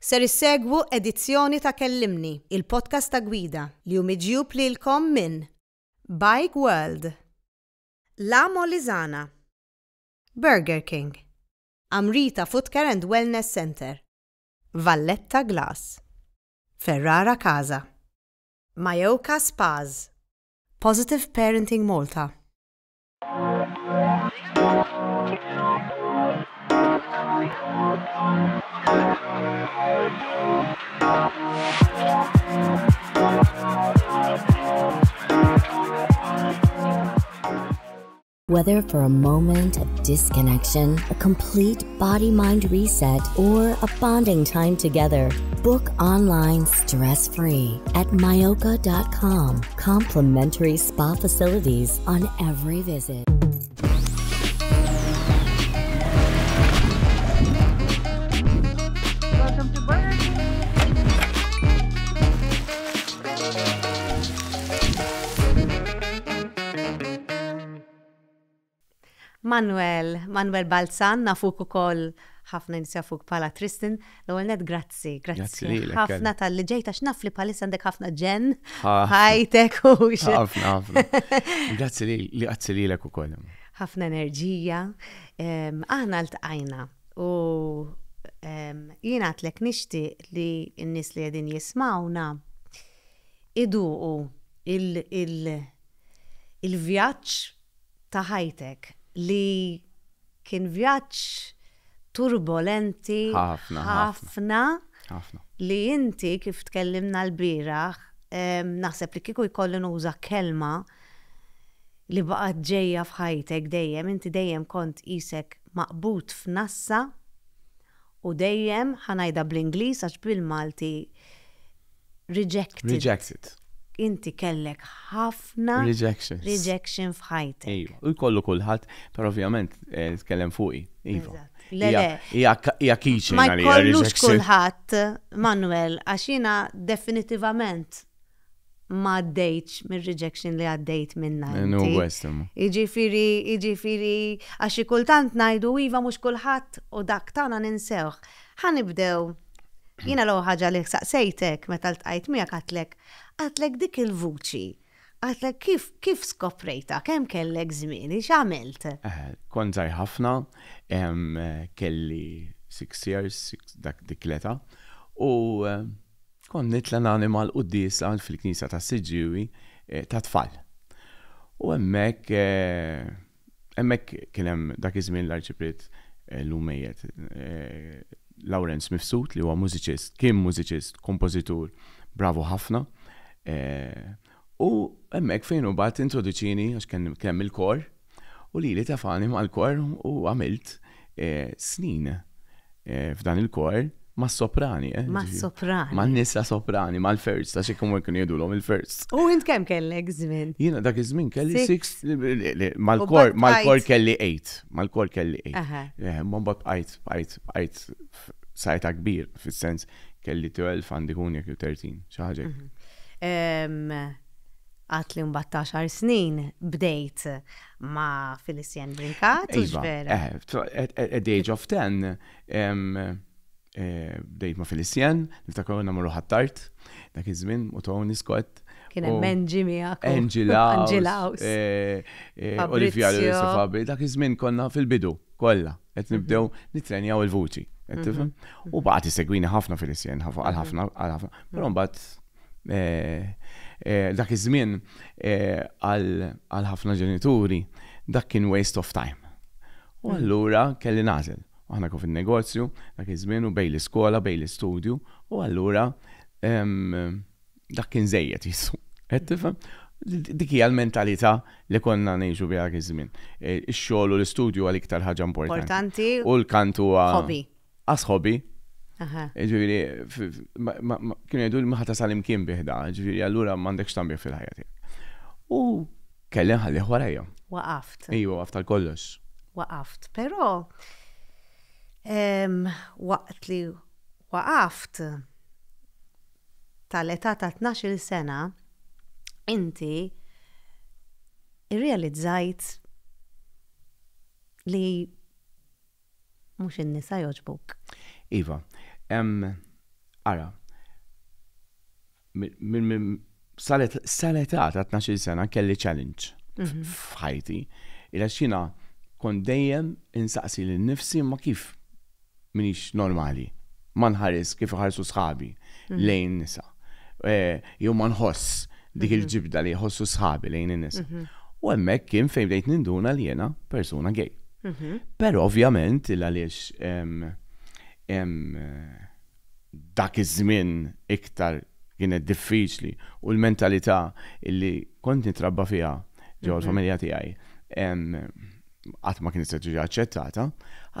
Ser issegwu edizzjoni ta' Kellimni, il-podcast ta' gwida li hu miġjub lilkom minn Bike World, La Molizana, Burger King, Amrita Foot Care and Wellness Center, Valletta Glass, Ferrara Casa, Majoka Spas, Positive Parenting Malta. Whether for a moment of disconnection, a complete body-mind reset, or a bonding time together, book online stress-free at Mayoka.com. Complimentary spa facilities on every visit. Welcome to Burger King. Manuel Balzan, nafuk ukoll ħafna nisjafuk pala Tristan. L-ewwel net grazzi lilek, ħafna tal-li ġejta x'naf li palissa għandek ħafna ġen, ħajtek u ħafna. Grazzi lilek ukoll. ħafna enerġija. Aħna ltqajna u jiena għatlek nixtieq li n-nies li qegħdin jismawna iduqu il-vjaġġ ta' ħajtek li kien vjaġġ turbolenti ħafna li inti kif tkellimna l-bieraħ naħseb li kieku jkolli nuża kelma li baqgħet ġejja f'ħajtek dejjem, inti dejjem kont qisek maqbut f'nassa u dejjem ħanajda bl-Ingliż għax bil-Malti rejected. Inti kellek ħafna rejection f'ħajtek. U jkollu kulħadd, però ovvjament tkellem fuqi. Iva. Hija kiċi. Ma jkollux kulħadd, Manuel, għax jiena definitivament ma għaddejtx mir-rejection li għaddejt minna inti. Iġifieri għax kultant ngħidu iva mhux kulħadd u dak tagħna ninsewh. Ħanibdew jiena l-ewwel ħaġa li saqsejtek meta ltqajt miegħek għatlek dik il-vuċi. Għatlek kif skoprejta, kemm kellek żmien, x'għamilt? Kont żgħir ħafna, kelli 6 years, dik l-età, u kont nitla nagħmel qudiesa fil-Knisja ta' Siġġiewi ta' tfal. U hemmhekk kien hemm dak iż-żmien l-Arċipriet l-Umejjed Lawrence Mifsud li huwa mużiċist, kien mużiċist, kompożitur, bravo ħafna. U hemmhekk fejn u bat introduċini għax kemm il-kor u li tafani mal-kor u għamilt snin f'dan il-kor mas-soprani. Mas-soprani. Man-nisa soprani, mal-first, għax ikun kienu jgħidulhom il-first. U int kemm kellek żmien? Jiena dak iż-żmien kelli 6, mal-kor kelli 8. Mal-kor kelli 8. Ma mbagħad bqajt sajta kbir, fis-sens kelli 12 għandi kun jekk 13, xi ħaġa. Għatli mbagħad 10 snin bdejt ma' Felicien Brinkat, u ġvera. At the age of 10, bdejt ma' Felicien, niftakar namru ħattart, dak iż-żmien, u Tony Scott. Kien hemm Angie miegħek. Angelaus. Olivia Fabri, dak iż-żmien konna fil-bidu kollha qed nibdew nitrenjaw il-vuċi. U baqgħet isegwini ħafna Felicien, għal ħafna, però mbagħad dak iż-żmien għal ħafna ġenituri dak kien waste of time. U allura kelli nażel. Aħna kien fin-negozju dak iż-żmien u bejn l-iskola, bejn l-istudju, u allura dak kien żejjed jissu. Qed tifhem? Dik hija l-mentalità li konna ngħixu biha dak iż-żmien. Ix-xogħol u l-istudju għal iktar ħaġa importanti. U l-kant huwa hobby. Hobby. Ġifieri, kienu jgħidu li ma ħatasal imkien biħda, ġifieri allura m'għandekx tambieħ fil-ħajja tiegħek. U kelli nħallih warajja. Waqaft. Ejwa, waqaft tal-kollox. Waqaft, però waqt li waqaft tal-età ta' 12 sena, inti irrealizzajt li mhux in-nisa jogħġbuk. Iva, Ara, sal-età ta' 12 sena kelli challenge f'ħajti. Ila xina kon dejjem insaqsi l-nifsi ma kif minix normali. Ma nħares kif ħarsu sħabi lejn nisa. Jew ma nħoss dik il-ġibda li jħossu sħabi lejn in-nisa. U hemmhekk kien fejn bdejt ninduna li jiena persuna gay. Però ovvjament għaliex dak iż-żmien iktar kienet diffiċli u l-mentalità illi kont nitrabba fiha ġew l-familja tiegħi qatt ma kienet tiġi aċċettata,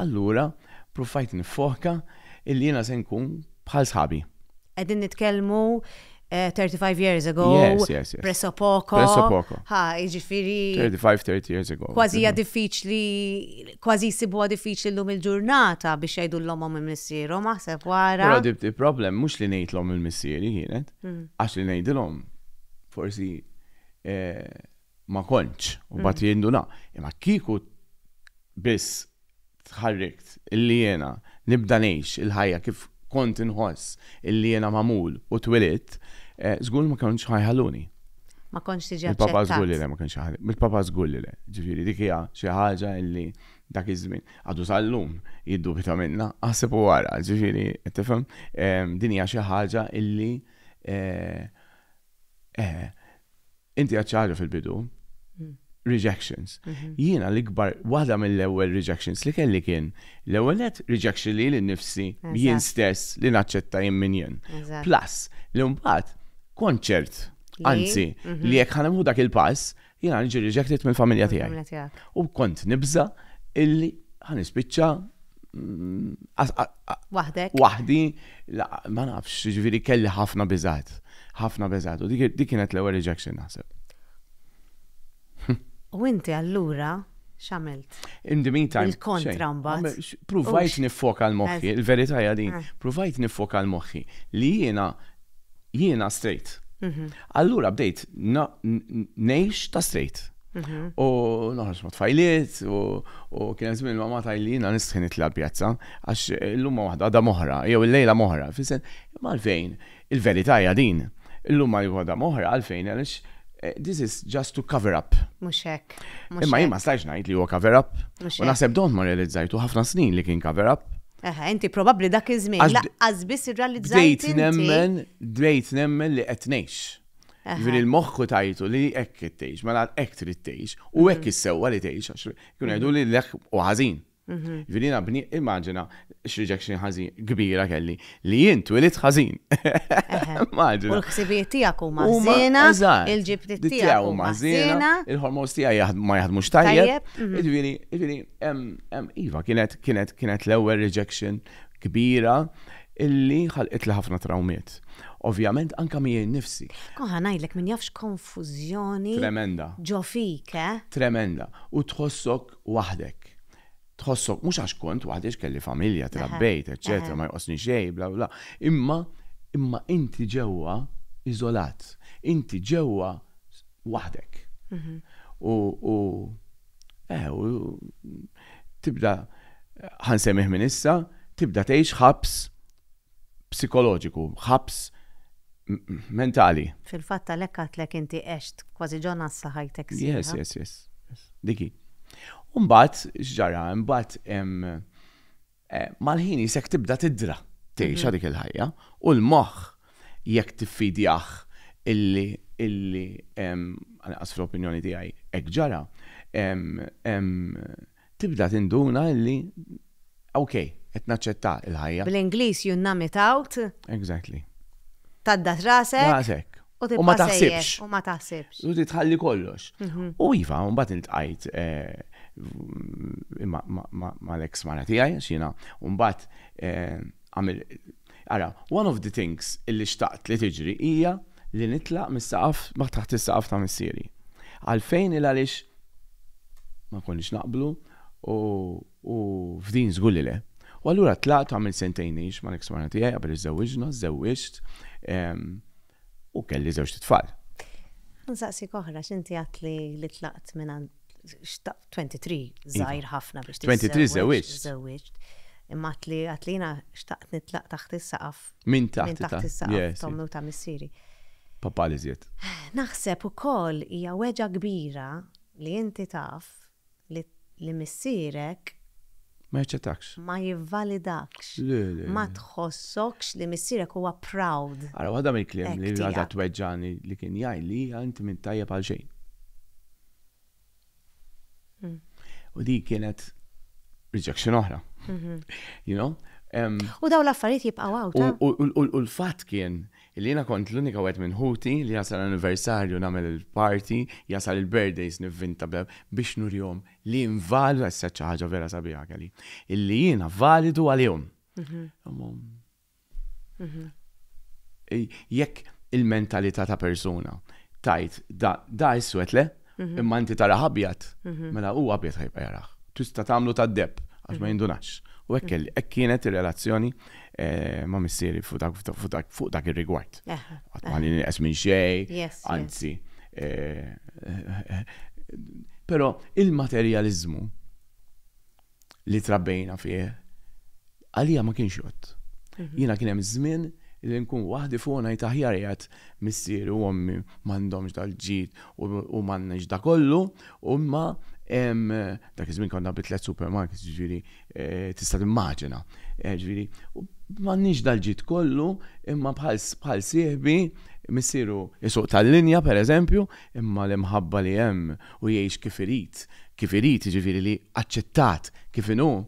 allura provajt nifoka illi jiena se nkun bħal sħabi. Qegħdin nitkellmu 35 years ago. Yes. Presso poco. Jiġifieri 30 years ago. Kważi hija diffiċli, kważi jsibuha diffiċli llum il-ġurnata biex jgħidu l-omhom il-missierhom aħseb wara. Però il-problem mhux li ngħidlhom il-missieri kienet, għax li ngħidilhom forsi ma kontx u bat jinduna. Imma kieku biss tħarrikt illi jiena nibda ngħix il-ħajja kif kont inħoss illi jiena magħmul u twilidt, żgur ma kontx ħajħalluni. Ma kontx tiġi aċċettat. Il-papa żgur li le ma kienx ħalli. Il-papa żgur li le. Ġifieri dik hija xi ħaġa illi dak iż-żmien għadu sal-lum jiddubita minnha, aħseb u wara, ġifieri qed tifhem, din hija xi ħaġa illi inti għad xi ħaġa fil-bidu. Rejections. Jiena l-ikbar, waħda mill-ewwel rejections li kelli kien l-ewwel rejection li l-nifsi jien stess li naċċetta jien min jien. Plus, li mbagħad konċert, anzi, li jekk ħanimħu dak il-pass, jiena niġi rejected mill-familja tiegħi. U kont nibża illi ħanispiċċa waħdi, ma nafx, ġifieri kelli ħafna biżgħat. U dik kienet l-ewwel rejection naħseb. U inti allura x'għamilt? In the meantime, il-kontra mbagħad. Provajt nifoka l-moħħi, il-verità hija din, provajt nifoka l-moħħi li jiena straight. Allura bdejt ngħix ta' straight. U noħroġ ma' tfajliet u kien żmien ma' tajlina nistħin nitla pjazza għax l-lumma waħda għadha moħra, jew il-lejla moħra. Fisen, ma' għalfejn, il-verità hija din. Il-lumma għadha moħra għalfejn għaliex this is just to cover up. Mhux hekk. Imma jien ma stajx ngħid li huwa cover up. U naħseb don't ma realizzajtu ħafna snin li kien cover up. Inti probabbli dak iż-żmien laqqas biss irrealizzajt inti. Dejt nemmen li qed ngħix. Ġifieri l-moħħu tajtu li hekk qed tgħix, mela hekk trid tgħix u hekk issewwa li tgħix għax kienu jgħidu li l-hekk u ħażin. Ġifieri bni immaġina x-rejection ħażin kbira kelli li jien twilit ħażin. U l-ħsibijiet tiegħek huma żiena, il-ġibtiet tiegħek huma żiena, il-hormones tiegħi ma jaħdmux tajjeb. Ġifieri iva kienet l-ewwel rejection kbira illi ħalqit li ħafna trawmiet. Ovvjament anka mien nifsi. Koħa ngħidlek min jafx konfużjoni. Tremenda. Ġo fik, Tremenda. U tħossok waħdek. Tħossok, mhux għax kont waħdex kelli familja, trabbejt, eċċetera, ma jqosni xejn, bla bla. Imma inti ġewwa iżolat. Inti ġewwa waħdek. U tibda ħansemmih minn issa, tibda tgħix ħabs psikoloġiku, ħabs mentali. Fil-fatt għalhekk għatlek inti għext kważi ġonna s-saħajtek. Yes. Diki. Mbagħad x'ġara, mbagħad mal-ħin isek tibda tidra tgħix dik il-ħajja u l-moħħ jekk tiffidjah illi anqas fl-opinjoni tiegħi hekk ġara, tibda tinduna illi okay, qed naċċetta il-ħajja. Bl-Ingliż you numb it out. Exactly. Taddat rasek. U ma taħsibx. U ma taħsibx. U titħalli kollox. U iva, mbagħad iltqajt ma l-ex mara tiegħi xina, u mbagħad għamil. Ara, one of the things illi xtaqt li tiġri hija li nitlaq mis-saqaf ma taħt is-saqaf ta' missieri. Għalfejn għaliex ma konniex naqblu u f'din żgur li le. U allura tlaqt għamil sentejnix ma l-ex mara tiegħi qabel iżżewwiġna, żewwiġt u kelli żewġ tfal. Nsaqsik oħra x'inti għat li tlaqt minn 23 żgħir ħafna biex 23 żewwiġt. imma għatlina xtaqt nitlaq taħt is-saqaf. Min taħt is-saqaf tommi u ta' missieri. Papà li żied. Naħseb ukoll hija weġa kbira li inti taf li missierek ma jaċċettakx. Ma jivvalidakx. Ma tħossokx li missierek huwa proud. Ara waħda mill-kliem li għadha tweġġani li kien jgħid li inti minn tajjeb għal xejn. U di kienet rejection oħra. You know? U daw l-affarijiet jibqgħu għawta. U l-fatt kien li jiena kont l-unika wieħed minn ħuti li jasal l-anniversarju nagħmel il-party, jasal il-birthdays nivvinta biex nurjom li invalidu għassa ħaġa vera sabiħa kelli. Illi jiena validu għalihom. Jekk il-mentalità ta' persuna tajt da iswed le, imma inti tara ħabjat, mela u ħabjat ħajba jaraħ. Tista' tagħmlu tad-deb għax ma jindunax. U hekk kienet ir-relazzjoni ma' missieri fuq dak ir-rigward. Ma li nieqes minn xejn, anzi. Però il-materjaliżmu li trabbejna fih għalija ma kienx jgħod. Jiena kien hemm żmien li nkun waħdi fuq ngħid aħjar qiegħed missieri u ommi m'għandhomx dal-ġid u m'għandniex da kollu, u ma dak iż-żmien konna bitlet supermarkets, ġifieri tista' timmaġina. Ġifieri m'għandniex dal-ġid kollu, imma bħal sieħbi missieru jisuq tal-linja pereżempju, imma l-imħabba li hemm u jgħix kif irid, ġifieri li aċċettat kif inhu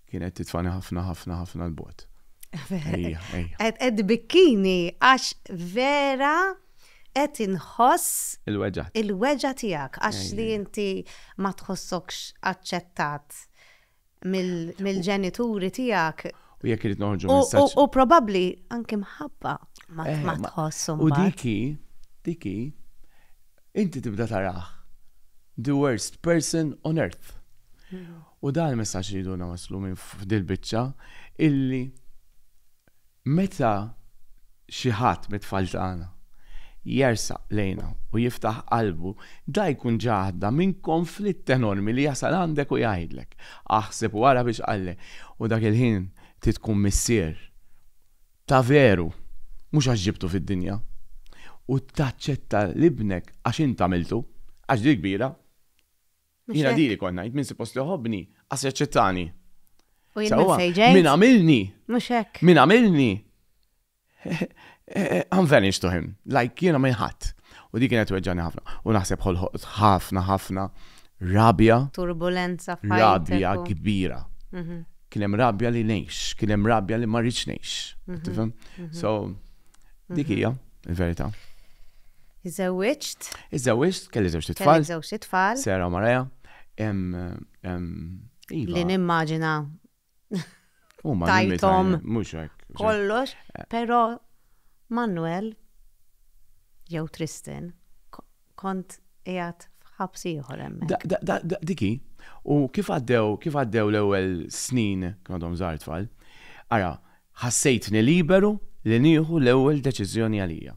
kienet titfani ħafna l-bot. Qed bikkini għax vera qed inħoss il-weġa tiegħek għax li inti ma tħossokx aċċettat mill-ġenituri tiegħek. U jekk irid noħorġu messaġġ. U probabbli anke mħabba ma tħosshom. U diki inti tibda taraħ the worst person on earth. U dan il-messaġġ li jiduna waslu minn f'dil biċċa illi meta xi ħadd mit-tfal tagħna jersaq lejna u jiftaħ qalbu, da jkun ġaħda minn konflitt enormi li jasal għandek u jgħidlek. Aħseb wara biex qallek. U dak il-ħin tkun missier ta' veru, mhux għax ġibtu fid-dinja. U taċċetta l-ibnek għax int għamiltu, għax di kbira. Jiena diri konna, jitmin suppost li ħobni, għas jaċċettani. U jitmin fejġej? Min għamilni. Mux hekk. Min għamilni. I'm vanished to him. Like, jiena ma jħat. U di kienet weġġani ħafna. U naħseb ħolħot ħafna rabja. Turbulenza fajtek. Rabja kbira. Kienem rabja li nejx, kienem rabja li marriċ nejx. So, dikija, il-verita. Iżewwiġt? Iżewwiġt, kelli żewġ tfal. Kelli żewġ tfal. Sera u Mareja. Li nimmaġina. Tajtom. Mhux hekk. Kollox, però Manuel jew Tristan kont qiegħed f'ħabs ieħor hemmhekk. Diki, u kif għaddew l-ewwel snin għandhom żgħar tfal, ara ħassejtni liberu li nieħu l-ewwel deċiżjoni għalija.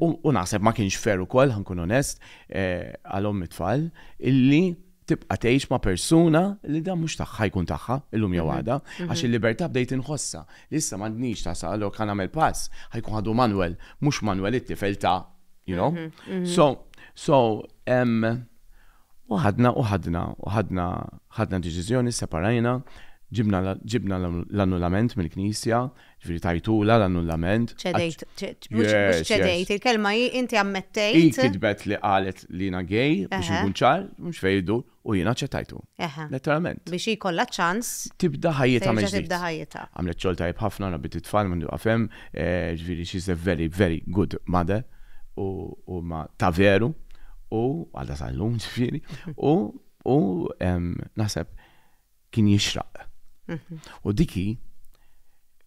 U naħseb ma kienx fer ukoll, ħankun onest, għal it-tfal illi tibqa' tgħix ma' persuna li da mhux tagħha jkun tagħha illum jew għada, għax il-libertà bdejt inħossa. Issa m'għandniex ta' saqalok ħan nagħmel pass, ħajkun ħadu Manuel, mhux Manuel it-tifel ta' you know. So ħadna deċiżjoni, separajna, ġibna l-annullament mill-Knisja, ġifieri tajtula l-annullament. ċedejt, il-kelma inti ammettejt. Kitbet li qalet li na gej biex nkun ċar, mhux fejdu, u jiena ċettajtu. Letteralment. Biex ikollha ċans. Tibda ħajjita meġdiet. Tibda ħajjita. Għamlet xogħol tajjeb ħafna, rabbit it-tfal m'għandu qafhem, ġifieri she's a very, very good mother u ma ta' veru u għadha sal-lum ġifieri u naħseb kien jixraq. U diki,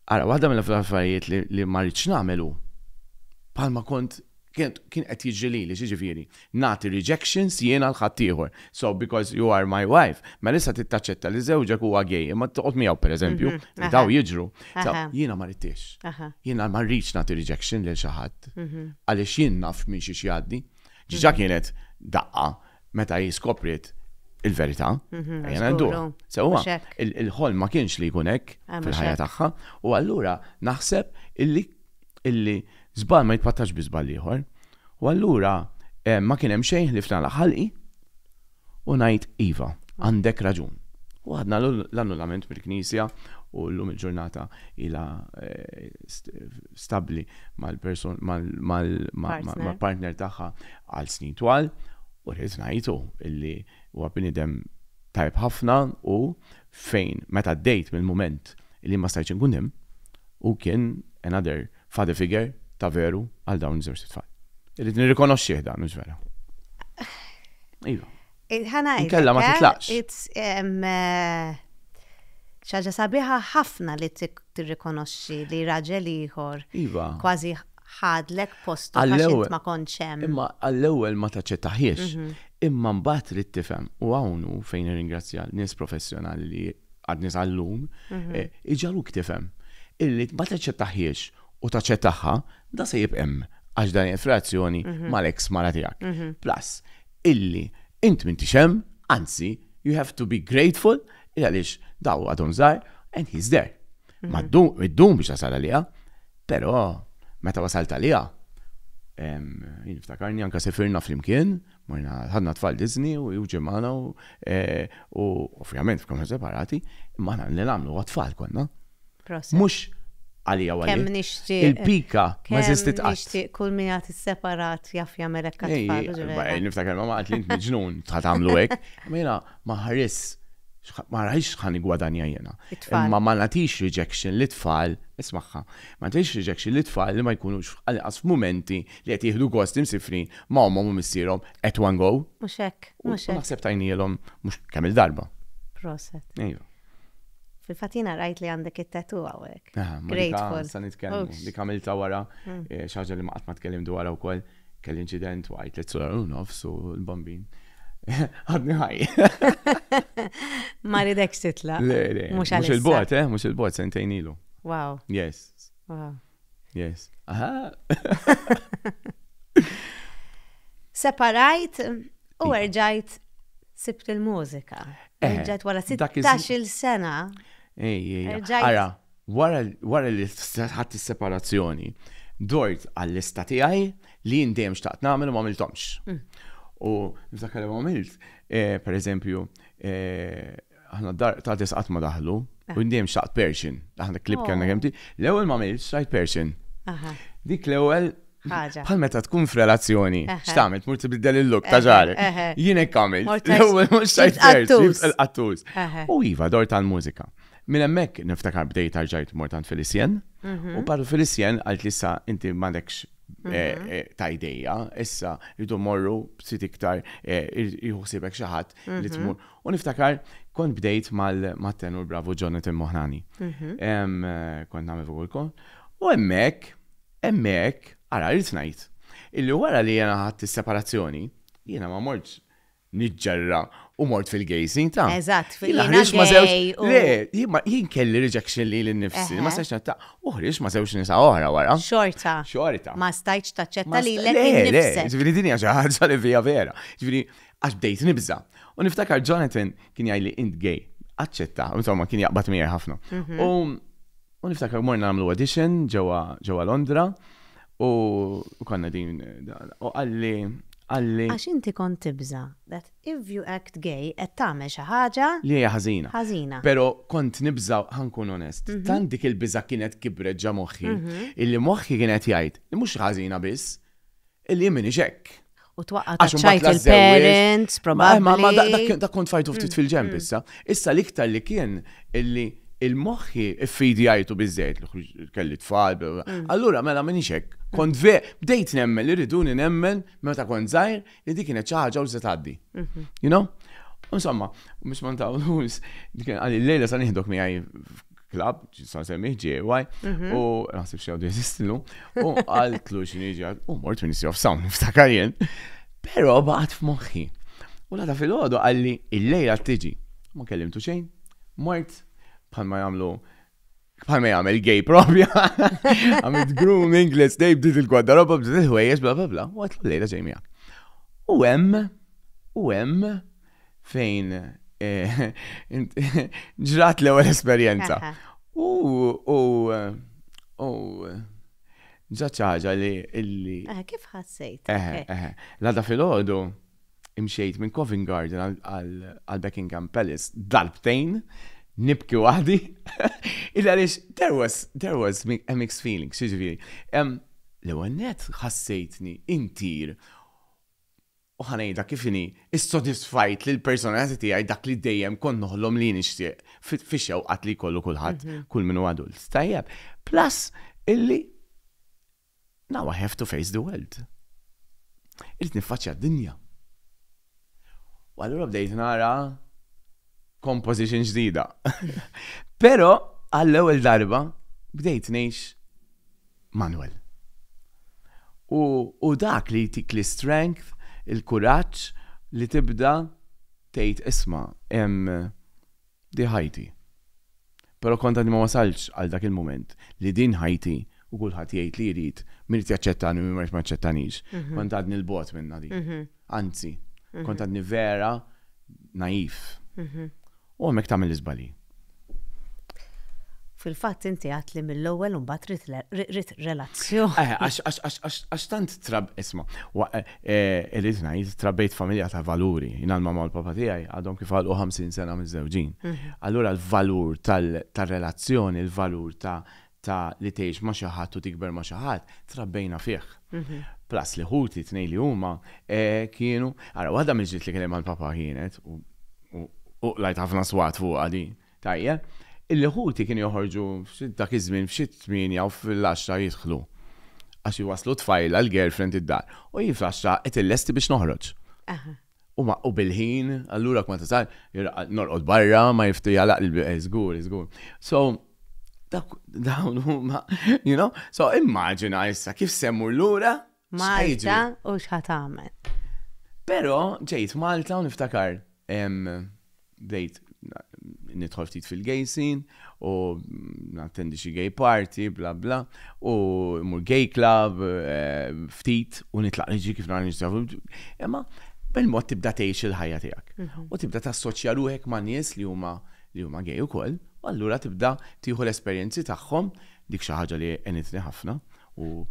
għara, waħda mill-affarijiet li ma rridx nagħmelu, bħalma kien qed jiġri li ġifieri, nagħti rejections jiena l-ħadd ieħor. So because you are my wife, ma issa tittaċċetta li żewġek huwa gay, imma toqgħod miegħu pereżempju, daw jiġru. Jiena ma rridtix. Jiena ma rridx nagħti rejection lil xi ħadd. Għaliex jien naf minn xi jgħaddi. Ġiġa kienet daqqa meta jiskoprit il-verità. Ejja nduha. Sewwa il-ħolm ma kienx li jkun hekk fil-ħajja tagħha u allura naħseb illi żball ma jitpattax bi żball ieħor. U allura ma kien hemm xejn li fna ħalqi u ngħid iva, għandek raġun. U għadna l-annullament mill-Knisja u l-lum il-ġurnata ila stabli mal-partner tagħha għal snin twal u rrid ngħidu illi huwa bniedem tajb ħafna u fejn meta dejt mill-mument illi ma stajtx inkun hemm u kien another father figure ta' veru għal dawn iż-żewġ tfal. Irrid nirrikonoxxih dan mhux vera. Iva. Inkella ma titlaqx. Xaġa sabiħa ħafna li tirrikonoxxi li raġel ieħor kważi ħadlek postu għax ma kontx hemm. Imma għall-ewwel ma taċċettaħiex. Imma mbagħad li tifhem u hawn fejn nirringrazzja nies professjonali li għadni għallum iġaluk tifhem. Illi ma taċċettaħiex u taċċettaħħa da se jibqem għax dan frazzjoni mal-ex mara tiegħek. Plus illi int m'intix hemm, anzi you have to be grateful għaliex daw għadhom żgħar and he's there. Ma ddum biex tasal għaliha, però meta wasalt għaliha niftakarni anke sefirna flimkien, morna ħadna tfal Disney u ġimgħana u ovvjament f'konna separati, imma aħna li nagħmlu tfal konna. Mhux għalija għalija. Kemm nixtieq. Il-pika ma żistit qatt. Nixtieq kull min jagħti separat jaf jagħmel hekk tfal. Niftakar ma għalt li int miġnun tagħmlu hekk, imma ma ħares ma rajx ħan igwadanja jena. Imma ma natix rejection li tfal, ismaħħa, ma natix rejection li tfal li ma jkunux għas f'momenti li qed jieħdu gost imsifrin ma huma u missierhom at one go. Mhux hekk, mhux hekk. Naħseb tajnielhom mhux kemm il-darba. Proset. Ejja. Fil-fatina rajt li għandek it-tatu hawnhekk. Grateful. Sa nitkellmu li kamilta wara xi ħaġa li ma qatt ma tkellimtu wara wkoll kelli inċident u għajt l nofs u l-bambin. Għadni ħaj. Ma ridekx titla. Le, mux il-bot, mux il-bot, sentejn ilu. Wow. Yes. Wow. Yes. Aha. Separajt u rġajt sibt il-mużika. Rġajt wara 16 sena. Ara, wara li ħadd is-separazzjoni, dort għall-lista tiegħi li jindem xtaqt nagħmel u ma għamilthomx. U niftakar li għamilt, per eżempju, ħana ta' tisqat ma daħlu, u ndiem xaqt Persian, ħana klip kellna kemti, l-ewel ma għamilt xajt Persian. Dik l-ewel, bħal meta tkun f'relazzjoni, x'tagħmel tmur tibdel il-look ta' ġarek. Jien hekk għamilt, l-ewel mhux xajt Persian, il-qattus. U iva, dor tal-mużika. Min hemmhekk niftakar bdejt arġajt mort għand Felicien, u parru Felicien għalt li issa inti m'għandekx ta' ideja, issa rridu morru b'sit iktar jħuħsibek xi ħadd li tmur. U niftakar kont bdejt mal-tenur bravo Jonathan Mohnani. Kont nagħmel fuq u hemmhekk ara rrid ngħid illi wara li jiena ħadd is-separazzjoni, jiena ma mortx niġġarra u mort fil-gejsin ta' Eżatt, fil-gej. Le, jien kelli rejection li l-nifsi, ma stax natta, uħriġ ma sewx nisa oħra wara. Xorta. Ma stajċ taċċetta li l-ek nifsek. Ġviri dini għaxa ħarġa li fija vera. Ġviri, għax bdejt nibza. U niftakar Jonathan kien jgħajli int gej. Aċċetta, insomma kien jaqbat miegħi ħafna. U niftakar morna nagħmlu audition ġewwa Londra u konna din u għax inti kont tibża that if you act gay qed tagħmel xi ħaġa li hija ħażina. Ħażina. Però kont nibża ħankun onest. Tant dik il-biża kienet kibret ġa moħħi, illi moħħi kienet jgħid li mhux ħażina biss, illi minix hekk. U twaqqat ċajt il-parents, probabbli. Dak kont fajtu ftit fil-ġemp issa. Issa l-iktar li kien illi il-moħħi iffidi jgħajtu biżżejjed li kelli tfal. Allura mela minix hekk. Kont bdejt nemmen li riduni nemmen meta kont żgħir li dik kienet xi ħaġa u se tgħaddi. You know? Insomma, mhux ma ntawlux, dik għalli l-lejla sa nieħdok miegħi klab, sa semmih GAY, u naħseb xi għadu jeżistilu, u għaltlu x'niġi u mort Ministry of Sound niftakar jien. Però baqgħet f'moħħi. U lada fil-għodu għalli l-lejla tiġi. Ma kellimtu xejn, mort bħalma jagħmel gay propja. Għamilt grooming, let's day, bdiet il-gwadarroba, bdiet il-ħwejjeġ, bla bla bla, u għatlu lejla ġej miegħek. U hemm fejn ġrat l-ewwel esperjenza. Ġat ħaġa li. Kif ħassejt? L-għada fil-ħodu imxejt minn Covent Garden għal Buckingham Palace darbtejn, nibki waħdi, il-għalix there was a mixed feeling, xieġviri. L-ewwel net ħassejtni intir u ħanejda kifini is-sodisfajt li l-personality tiegħi dak li dejjem kon noħlom li nixtieq fix-xewqat li jkollu kulħadd, kull minnu adult. Tajjeb, plus illi now I have to face the world. Irid niffaċċja d-dinja. U allura bdejt nara composition ġdida. Però għall-ewwel darba bdejt ngħix Manuel. U dak li jtik li strength, il-kuraġġ li tibda tgħid isma' hemm di ħajti. Però kont ma wasalx għal dak il-mument li din ħajti u kulħadd jgħid li jrid min jaċċettani u min ma jaċċettanix. Kont għadni l-bot minna di. Anzi, kont għadni vera naif. U hemmhekk tagħmel iżbali. Fil-fatt inti għat li mill-ewwel u mbagħad rid relazzjoni. Għax tant isma' irrid ngħid trabbejt familja ta' valuri. Jien l-mamma u l-papa tiegħi għadhom kif għalqu 50 sena miż-żewġin. Allura l-valur tal-relazzjoni, il-valur ta' li tgħix ma' xi ħadd u tikber ma' xi ħadd, trabbejna fih. Plus li ħuti tnejn li huma kienu, ara waħda mill-ġiet li kellem għall-papa kienet u lajt ħafna swat fuq għadi. Tajjeb. Il-ħuti kien joħorġu dak iż-żmien f'xi 8 u fil-10 jidħlu. Għax jwaslu tfajl għall-girlfriend id-dar. U jiflaxxa qed illesti biex noħroġ. U bil-ħin, allura kma tasal, norqod barra, ma jiftu jalaq żgur. So, dawn huma, so immaġina issa kif semmur lura Malta u x'ħat tagħmel. Però ġejt Malta u niftakar bdejt nidħol ftit fil-gay scene u nattendi xi gay party, bla bla, u mur gay club, ftit, u nitlaq liġi kif nara nixtrafu. Imma bil-mod tibda tgħix il-ħajja tiegħek. U tibda tassoċja ruħek ma' nies li huma gay ukoll, u allura tibda tieħu l-esperjenzi tagħhom dik xi ħaġa li għenitni ħafna u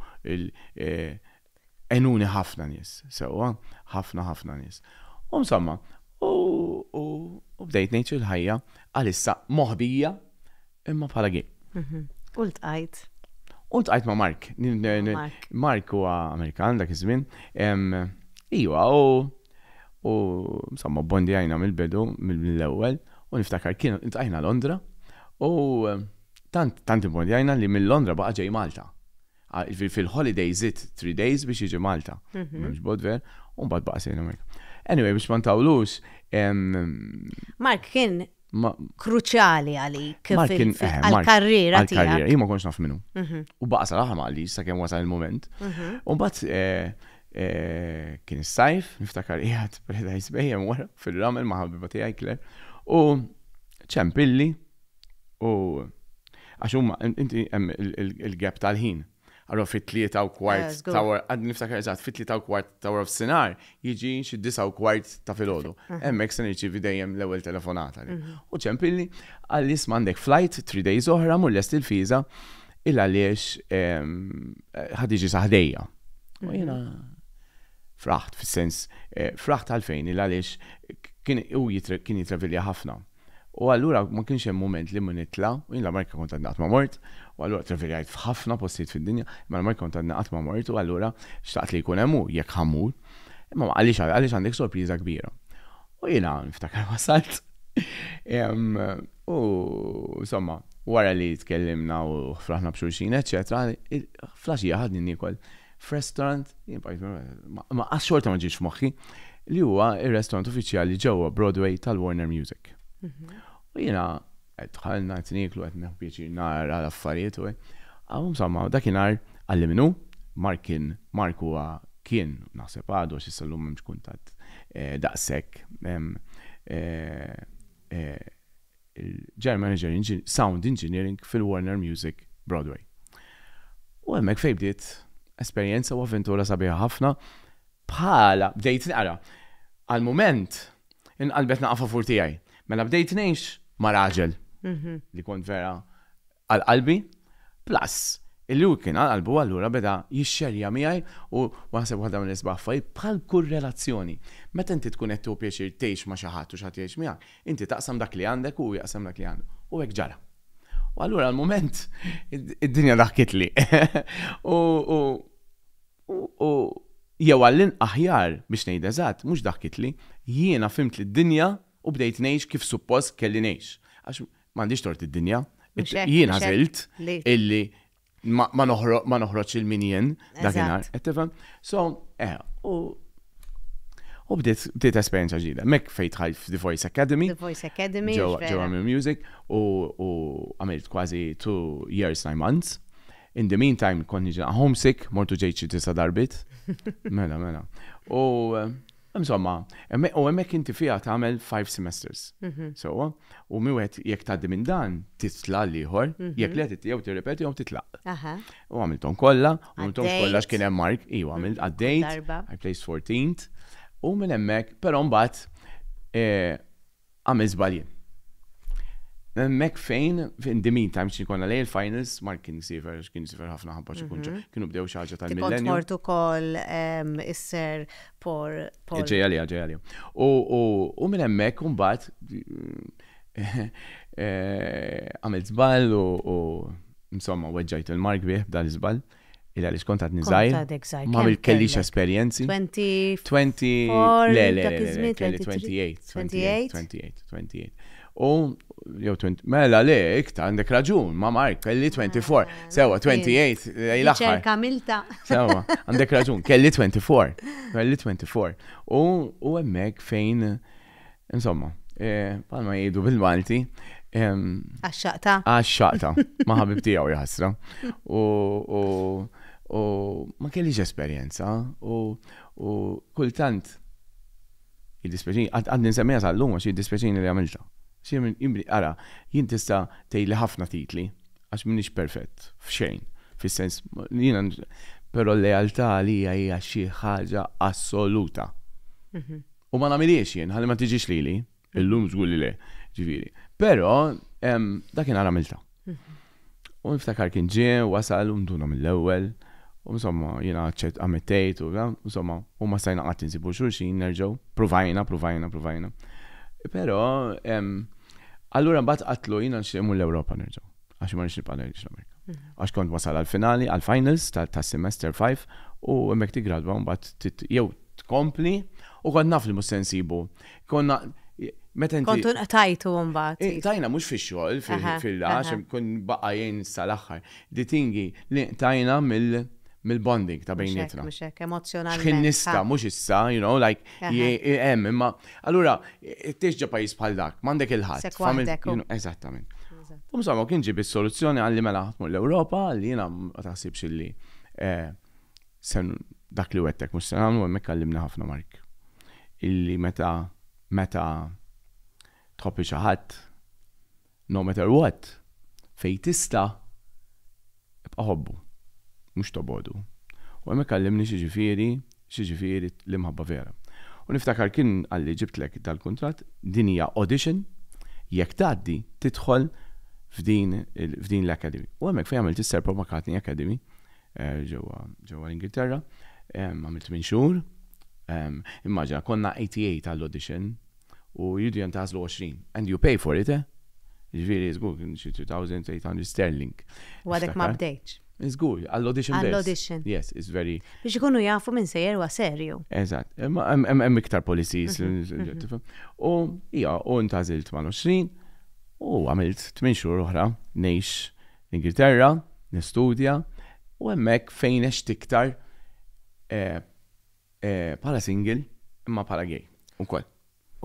għenuni ħafna nies, sewwa ħafna nies. U insomma, u bdejt ngħid il-ħajja għalissa moħbija imma bħala gay. U ltqajt. U ltqajt ma' Mark. Mark huwa Amerikan dak iż-żmien. Iwa u insomma bondi għajna mill-bidu mill-ewwel u niftakar kien ltqajna Londra u tant bondi għajna li mill-Londra baqa' ġej Malta. Fil-holiday zit 3 days biex jiġi Malta. Mhux bodver u mbagħad baqa' sejna Amerika. Anyway, biex ma ntawlux. Mark kien kruċjali għalik għal-karriera tiegħek. Għal-karriera, jien ma konx naf minnu. U baqa' salaħa ma għalix sakemm wasal il-moment. U mbagħad kien is-sajf, niftakar qiegħed Paradise Bay wara fil-ramel ma' ħabiba tiegħi Claire. U ċempilli u għax huma inti hemm il-gap tal-ħin. Allora fit-3 u kwart tower, għad niftakar eżatt, fit-3 u kwart tower of Sinar, jiġi xi 9 u kwart ta' filgħodu. Hemmhekk se nirċievi dejjem l-ewwel telefonata. U ċempilli għalli isma' għandek flight 3 days oħra mur lest il-fiża il għaliex ħad jiġi saħdejja. U jiena fraħt fis-sens fraħt għalfejn il għaliex kien jitravilja ħafna. U allura ma kienx hemm mument li nitla' u jien l-Amerika kont għadna qatt ma mort, u allura traveljajt f'ħafna postijiet fid-dinja, ma l-Amerika kont għadna qatt ma mort u allura xtaqt li jkun hemm jekk ħammur. Imma għaliex għandek sorpriża kbira. U jiena niftakar wasalt. U insomma, wara li tkellimna u fraħna b'xulxin, eċetera, flaxija ħadni niekol f'restaurant, ma għax-xorta ma ġiex f'moħħi, li huwa ir-restaurant uffiċjali ġewwa Broadway tal-Warner Music. U jiena tħallna t-niklu għet neħbieċi nar għal-affarijiet u insomma, dakinhar għalli minnu, Mark huwa kien naħseb għadu għax jissallum memx kuntat daqsek il-General Manager Sound Engineering fil-Warner Music Broadway. U hemmhekk fejn bdiet esperjenza u avventura sabiħa ħafna bħala bdejt naqra. Għal-moment inqalbet naqa' favur tiegħi. Mela bdejt ngħix ma' raġel li kont vera għal-qalbi, plus il-li kien għal-qalbu allura beda jixxerja miegħi u waħseb waħda minn l-isbaffa bħal kull relazzjoni. Meta inti tkun qed pjaċir tgħix ma' xi ħadd u xi ħadd jgħix miegħek, inti taqsam dak li għandek u jaqsam dak li għandu. U hekk ġara. U allura l-moment id-dinja daħkit li. U jew għallin aħjar biex ngħid eżatt, mhux daħkit li, jiena fimt li d-dinja u bdejt ngħix kif suppost kelli ngħix. Għax m'għandix tort id-dinja. Jiena żilt illi ma noħroġ il-minjen dakinhar. So, u bdiet esperjenza ġdida. Mek fejn tħajt The Voice Academy. The Voice Academy. Ġewwa Music u għamilt kważi 2 years 9 months. In the meantime, konni ġa homesick, mortu ġejt xi 9 darbit. Mela. U insomma, u hemmhekk inti fiha tagħmel 5 semesters. So, u miwet jekk tgħaddi minn dan titla' l-ieħor, jekk le jew tirrepeti jew titlaq. U għamilthom kollha, x'kien hemm mark, għamilt għaddejt, I placed 14th, u minn hemmhekk, però mbagħad għamil żbalji. Mek fejn, in the meantime, xi konna lej il-finals, Mark kien jisifer ħafna ħabba xi kienu bdew xi ħaġa tal-millennium. Kont mortu kol isser por. Ġejja. U minn hemmhekk mbagħad għamilt żball u insomma weġġajt il-Mark bih b'dan l-iżball. Illa li xkont għadni zaħir, ma kellix esperjenzi. 24, kelli 28. U, jew 20, mela le, iktar, għandek raġun, ma Mark, kelli 24. Sewa, 28, il-axħar. Kamilta. Sewa, għandek raġun, kelli 24. U emmek fejn, insomma, palma jgħidu bil-Malti, Għaxxaqta, ma ħabib tiegħu jħassra. U ma kellix esperjenza u kultant jiddispeċini, għad ninsemmija sal-lum għax jiddispeċini li għamilta. Ara, jien tista' tgħidli ħafna titli għax m'iniex perfett f'xejn, fis-sens jiena però l-lealtà għalija hija xi ħaġa assoluta. U ma nagħmiliex jien ħalli ma tiġix lili, illum żgur li le, ġifieri. Però dakinhar għamilta. U niftakar kien ġie wasal u mduna mill-ewwel. U insomma, jiena għammettejt u insomma, u ma stajna qatt insibu xulxin nerġgħu, provajna. Però allura mbagħad qatlu jiena nxtiequ l-Ewropa nerġgħu, għax ma nixtieq l-Amerika. Għax kont wasal għall-finali, għall-finals tas-semester 5 u hemmhekk tigradwa mbagħad jew tkompli u kont naf li mhux se nsibu. Konna meta inti kontu tajtu mbagħad. Tajna mhux fix-xogħol fil-għax kun baqa' jgħin sal-aħħar. Ditingi li tajna mill-bonding ta' bejnietna. Mhux hekk emozjonalment. X'kien nista' mhux issa, like hemm imma allura tiex pajjiż bħal dak, m'għandek il-ħadd. Eżattament. U insomma kien ġib is-soluzzjoni għalli mela ħatmur l-Ewropa għalli jiena ma taħsibx illi dak li wettek mhux se nagħmlu hemmhekk kallimna ħafna Mark. Illi meta tħobbi xi ħadd, no matter what, fejn tista' ibqa' ħobbu, mhux tobodu. U hemmhekk kallimni xi ġifieri l-imħabba vera. U niftakar kien għalli ġibtlek dal-kuntratt din hija audition jekk tgħaddi tidħol f'din l-Academy. U hemmhekk fejn għamilt is-Sir Paul McCartney Academy ġewwa l-Ingilterra, għamilt 8 xhur. Immaġina konna 88 għall-audition u jridu jantazlu 20 and you pay for it, Ġifieri żgur kien xi 2,800 sterling. U għadek ma bdejtx. Żgur, għall-audition biss. Għall-audition. Yes, it's very. Biex ikunu jafu minn sejjer wa serju. Eżatt, hemm iktar policies. U ntażilt mal-20 u għamilt 8 xhur oħra ngħix l-Ingilterra, nistudja u hemmhekk fejn għext iktar bħala single imma bħala gay ukoll.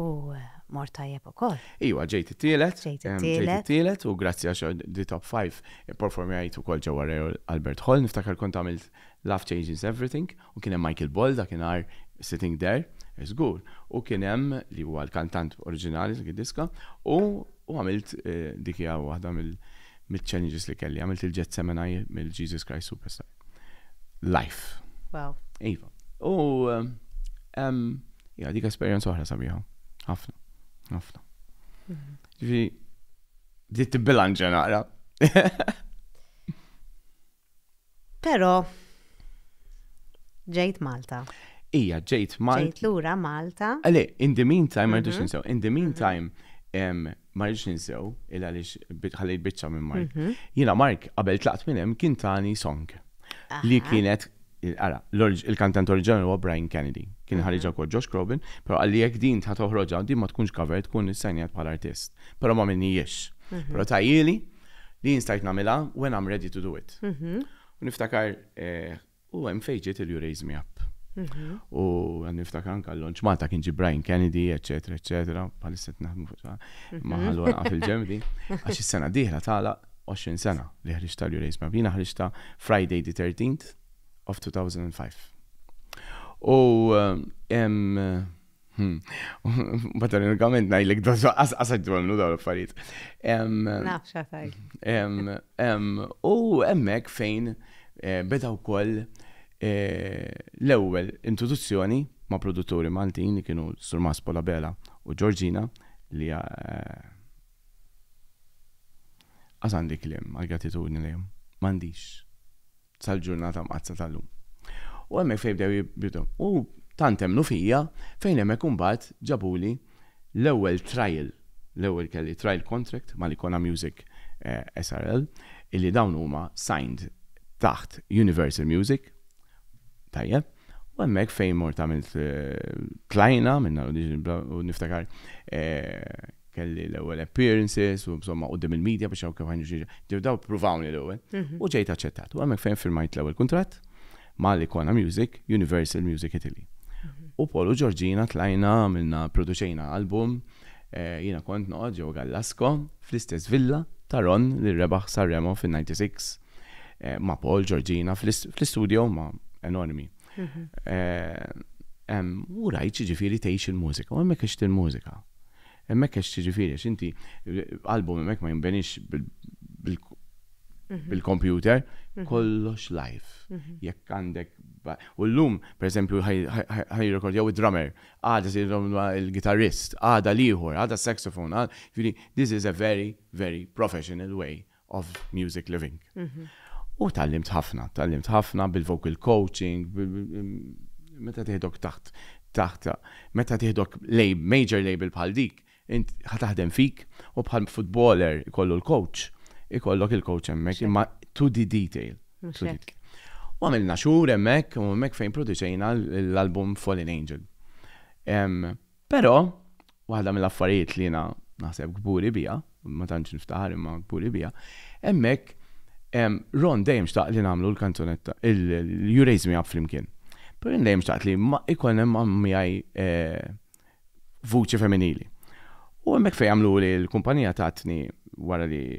U mor tajjeb ukoll. Iwa, ġejt it-tielet u grazzi għax di top 5 performjajt ukoll ġewwa Royal Albert Hall, niftakar kont għamilt Love Changes Everything u kien hemm Michael Ball dakinhar sitting there, żgur, u kien hemm li huwa l-kantant oriġinali dik id-diska u għamilt dik hija waħda mill-challenges li kelli, għamilt il-Gethsemane mill-Jesus Christ Superstar. Live. Wow. Iva. U dik esperjenza oħra sabiħa. Ħafna. Ħafna. Ġifi, di tibbilanġa naqra. Pero, ġejt Malta. Ija, ġejt Malta. Ġejt lura Malta. Għalli, in the meantime, ma rridux ninsew. In the meantime, ma rridux ninsew, il-għalix ħallejt bitċa minn Mark. Jina Mark, qabel tlaqt minn hemm kien tani song. Li kienet, il-kantant oriġinali huwa Brian Kennedy. Kien ħarġa kol Josh Groban, pero għalli jekk din ta' toħroġa, din ma tkunx cover, tkun is-sajnijat bħal artist. Pero ma minnijiex. Pero tajjili, li instajt namela when I'm ready to do it. U niftakar, u hemm fejġiet il-You Raise Me Up. U għan niftakar anka l-launch Malta kien ġi Brian Kennedy, eccetera, palisset naħdmu fuqa, maħallu għanqa fil-ġemdi. Għax is-sena diħla tala 20 sena li ħriġta l-You Raise Me Up. Jina ħriġta Friday the 13th of 2005. U bataljonament najlek għasaddu għamlu daw l-affarijiet. Nafxa faj. U emmek fejn bedaw koll l-ewwel introduzzjoni ma' produttori Maltin li kienu Sur Maspo Labella u Georgina li għazandi kliem għal-gratitudni lejhom. M'għandix sal-ġurnata mqazza tal-lum. U hemmhekk fejn bdew jibdu. U tant hemmnu fija fejn hemmhekk imbagħad ġabuli l-ewwel trial. L-ewwel kelli trial contract mal-Icona Music SRL illi dawn huma signed taħt Universal Music. Tajjeb. U hemmhekk fejn mort għamilt tlajna minna u niftakar kelli l-ewwel appearances u insomma qudiem il-media biex hawn kif ħanġi daw pruvawni l-ewwel u ġejt aċċettat. U hemmhekk fejn firmajt l-ewwel kuntratt mal-Icona Music, Universal Music Italy. U Paul u Georgina tlajna minna produċejna album, jina kont noqgħod ġew Gallasco fl-istess villa ta' Ron li rebaħ Sanremo fin-96 ma' Paul, Georgina fl-istudio ma' enormi. U rajt ġifieri tgħix il-mużika, u hemmhekk għext il-mużika. Hemmhekk għext ġifieri għax inti album hemmhekk ma jinbenix bil-computer, kollox live. Jekk għandek u l-lum, per esempio, ħaj rekordjaw il-drummer, għada il-gitarrist, għada liħor, għada saxophone, this is a very, very professional way of music living. U tallimt ħafna bil-vocal coaching, meta tiħdok taħt, meta tiħdok major label bħal dik, int ħataħdem fik, u bħal footballer kollu l-coach, ikollok il-coach hemmhekk imma to the detail. U għamilna xhur hemmhekk u hemmhekk fejn produċejna l-album Fallen Angel. Però waħda mill-affarijiet li jiena naħseb gburi biha, ma tantx niftaħar imma gburi biha, hemmhekk Ron dejjem xtaq li nagħmlu l-kanzunetta, You Raise Me Up flimkien. Però dejjem xtaqt li ikollna miegħi vuċi femminili. U hemmhekk fejn għamlu li l-kumpanija tatni wara li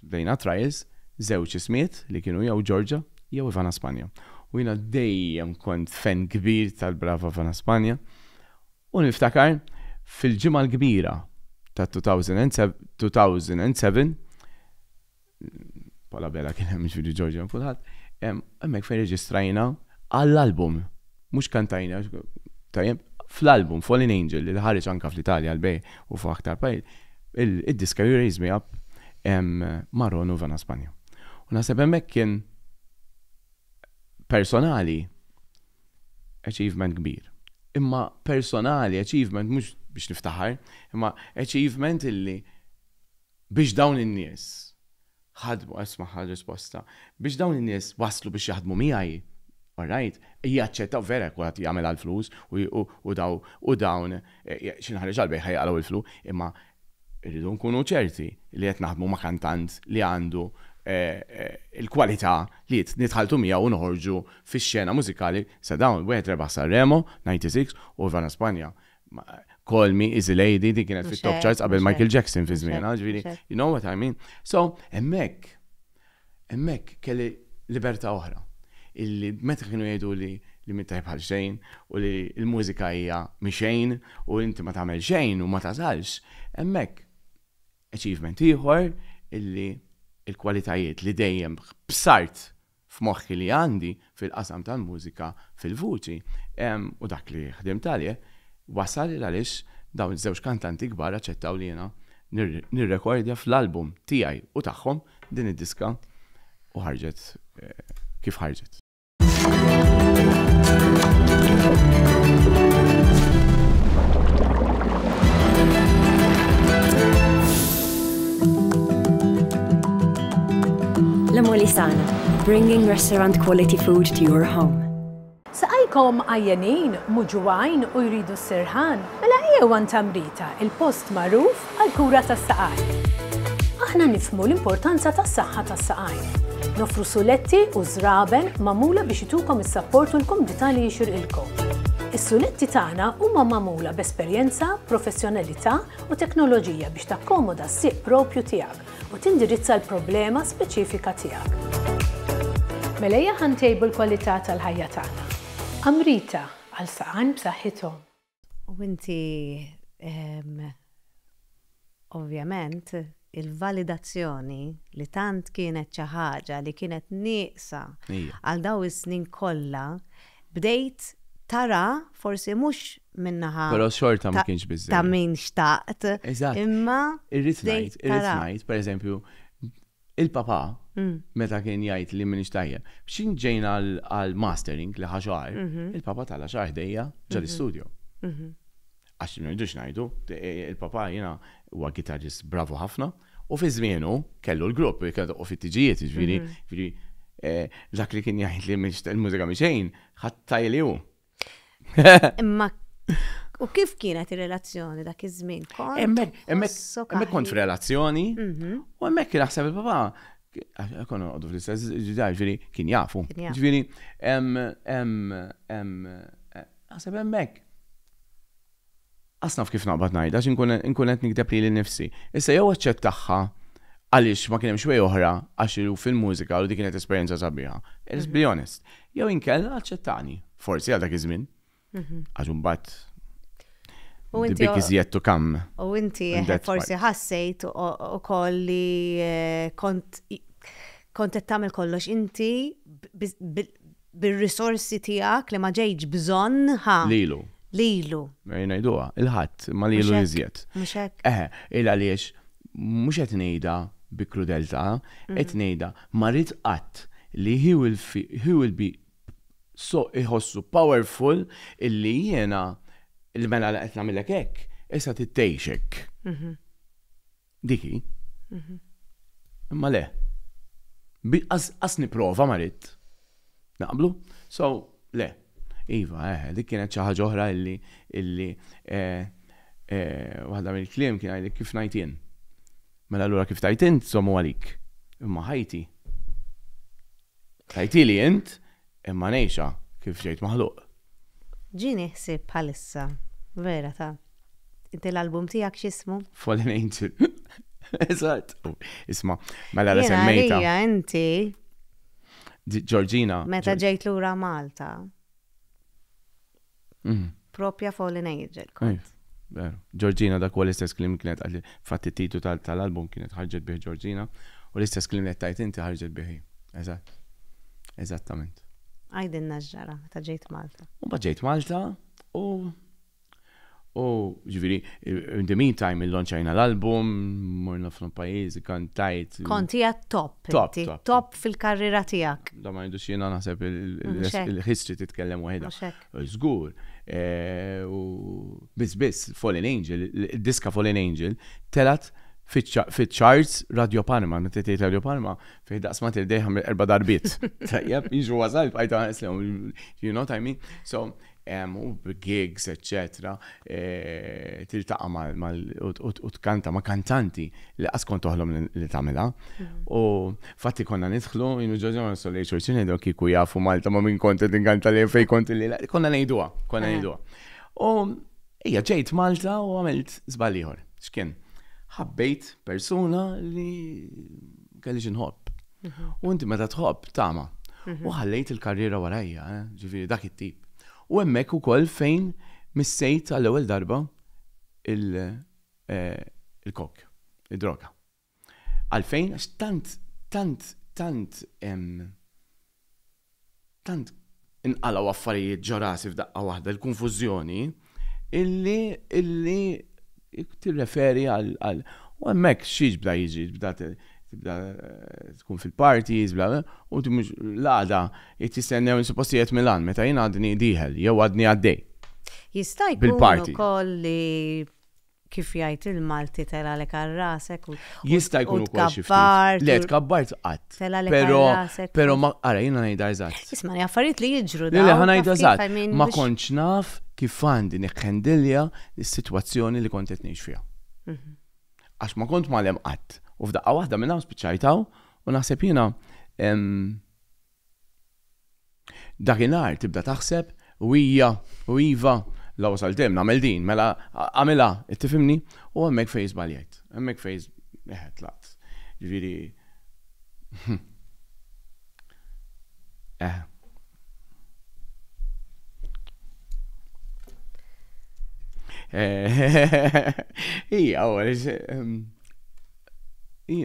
bdejna trials, żewġ ismiet li kienu jew Georgia jew Ivana Spanja. U jiena dejjem kont fan kbir tal-brava Ivana Spanja. U niftakar fil-ġimgħa l-kbira ta' 2007 Paula Bella kien hemm ġifieri Georgia kulħadd, hemmhekk fejn reġistrajna għall-album, mhux kantajna tajjeb fl-album Fallen Angel li ħareġ anke fl-Italja l-bej u fuq aktar pajjiż, id-diska You Raise Me Up Marron u Ivana Spanja. U naħseb hemmhekk kien personali achievement kbir. Imma personali achievement mhux biex niftaħar, imma achievement illi biex dawn in-nies ħadmu ħad risposta. Biex dawn in-nies waslu biex jaħdmu miegħi. Alright, jaċċettaw vera kulħadd jagħmel għall-flus u dawn xi nħareġ għall-bejn ħajqalgħu il-flus, imma irridu nkunu ċerti li qed naħdmu ma' kantant li għandu il-kwalità li nitħaltu miegħu u noħorġu fix-xena mużikali sa dawn wieħed rebaħ Sanremo 96 u Ivana Spanja. Call Me Easy Lady di kienet fit-top charts qabel Michael Jackson fi żmienha, ġifieri, you know what I mean? So, hemmhekk kelli libertà oħra. Illi meta kienu jgħidu li minn tajb bħal xejn u li l-mużika hija mixejn u inti ma tagħmel xejn u ma tażalx, hemmhekk achievement ieħor illi il-kwalitajiet li dejjem b'sart f'moħħi li għandi fil-qasam tal-mużika fil-vuċi u dak li ħdimt għalih wasal għaliex dawn iż-żewġ kantanti kbar aċċettaw li jiena nirrekordja fl-album tiegħi u tagħhom din id-diska u ħarġet kif ħarġet. La Molisana, bringing restaurant quality food to your home. Saqajkom għajjanin, muġuwajn u jridu s-sirħan, mela ewan Amrita, il-post magħruf għal-kura tas-saqaj. Aħna nifhmu l-importanza tas-saħħa tas-saqaj. Nofru suletti u żraben magħmula biex itukom is-sapport u l-komdità li jixirqilkom. Is-suletti tagħna huma magħmula b'esperjenza, professjonalità u teknoloġija biex takkomoda s-sieq propju tiegħek u tindirizza l-problema speċifika tiegħek. Mela ejja ħantejbu l-kwalità tal-ħajja tagħna. Amrita għal saqajn b'saħħithom. U inti ovvjament il-validazzjoni li tant kienet xi ħaġa li kienet nieqsa għal daw is-snin kollha bdejt tara forsi mhux minnaħa. Però xorta ma kienx biżżejjed. Ta' min xtaqt. Imma irrid ngħid, pereżempju, il-papà meta kien jgħid li m'iniex tajjeb, b'xin ġejna għal mastering li ħaxar, il-papà tala xar ħdejja ġal-istudio. Għax nridux ngħidu, il-papà jiena huwa gitarrist bravo ħafna u fi żmienu kellu l-grupp u fit-tiġijiet, ġifieri dak li kien jgħid li il-mużika mixejn ħadd tajli hu. Imma u kif kienet ir-relazzjoni dak iż-żmien? Hemmhekk kont f'relazzjoni u hemmhekk kien naħseb il-papà konna noqogħdu fl-istess ġifieri kien jafu. Ġifieri naħseb hemmhekk. Asnaf kif naqbad ngħidha inkun qed nikdeb li nnifsi. Issa jew aċċettaħħa għaliex ma kien hemm xwej oħra għax fil-mużika u dik kienet esperjenza sabiħa. Let's be honest. Jew inkella aċċettani. Forsi għal dak iż-żmien. Għax imbagħad the big is yet to come. U inti forsi ħassejt ukoll li kont qed tagħmel kollox inti bir-risorsi tiegħek li ma ġejtx bżonn Lilu. Ngħiduha, il-ħadd ma lilu iżjed. Mhux hekk. Għaliex mhux qed ngħidha bi krudeltà, qed ngħidha ma rid qatt li he will be so iħossu powerful illi jiena il-mela qed nagħmilek hekk, issa tittejxek. Diki. Imma le. Qas nipprova ma rid. Naqblu? So, le. Iva, dik kienet xi ħaġa oħra illi waħda mill-kliem kien għajlek kif ngħid jien. Mela allura kif tajt int sommu għalik. Imma ħajti. Ħajti li int imma ngħixha kif ġejt maħluq. Ġini ħsieb bħalissa, vera ta' inti l-album tiegħek x'ismu? Fallen Angel. Eżatt. Isma' mela la semmejta. Jiena inti Georgina. Meta ġejt lura Malta. Propja Fallen Angel. Georgina dak huwa l-istess klim kienet għalli fatti titu tal-album kienet ħarġet bih Georgina u l-istess klim li tajt inti ħarġet bih. Eżatt. Eżattament. Għajdinna ġara ta' ġejt Malta. U ġejt Malta u ġifieri in the meantime il-lonċajna l-album, morna f'nu pajjiżi kantajt. Konti għat top fil-karriera tiegħek. Da ma jidux jiena naħseb il-history titkellem waħedha. Żgur. U biss Fallen Angel, il-diska Fallen Angel telat fit-charts Radio Panama, meta tgħid Radio Panama fejn daqsma tildejha 4 darbiet. Tajjeb, jiġu wasal bqajta you know what I mean? So u gigs, etc. Tiltaqa u tkanta ma' kantanti li qas kont toħlom li tagħmilha. U fatti konna nidħlu jienu ġoġa ma nsolli xorsi ngħidu kieku jafu Malta ma' min kont qed inkanta li fejn kont li konna ngħiduha. U hija ġejt Malta u għamilt żball ieħor. X'kien? Ħabbejt persuna li kellix inħobb. U inti meta tħobb tama. U ħallejt il-karriera warajja, ġifieri dak it-tip. U hemmhekk ukoll fejn missejt għall-ewwel darba il-kok, id-droga. Għalfejn għax tant inqalgħu affarijiet ġo rasi f'daqqa waħda l-konfużjoni illi tirreferi għal u hemmhekk xiex bda jiġi, tibda tkun fil-parties, u mhux l-għada jittistennew insupostijiet mill-għan meta jien għadni diħel, jew għadni għaddej. Jista' jkun ukoll li kif jgħid il-Malti tela lek għar-rasek u jista' jkun ukoll xi ftit. Le tkabbart qatt. Però ma ara jiena ngħidha eżatt. Isma' affarijiet li jiġru Le ħa ngħidha eżatt. Ma kontx naf kif għandi nikħendilja s-sitwazzjoni li kont qed ngħix fiha. Għax ma kont magħlem qatt. U f'daqqa waħda minn hawn spiċċajtaw u naħseb jiena dakinhar tibda taħseb u iva la wasaltem nagħmel din, mela għamilha, tifhimni, u hemmhekk fejn żbaljajt. Hemmhekk fejn tlaqt. Ġifieri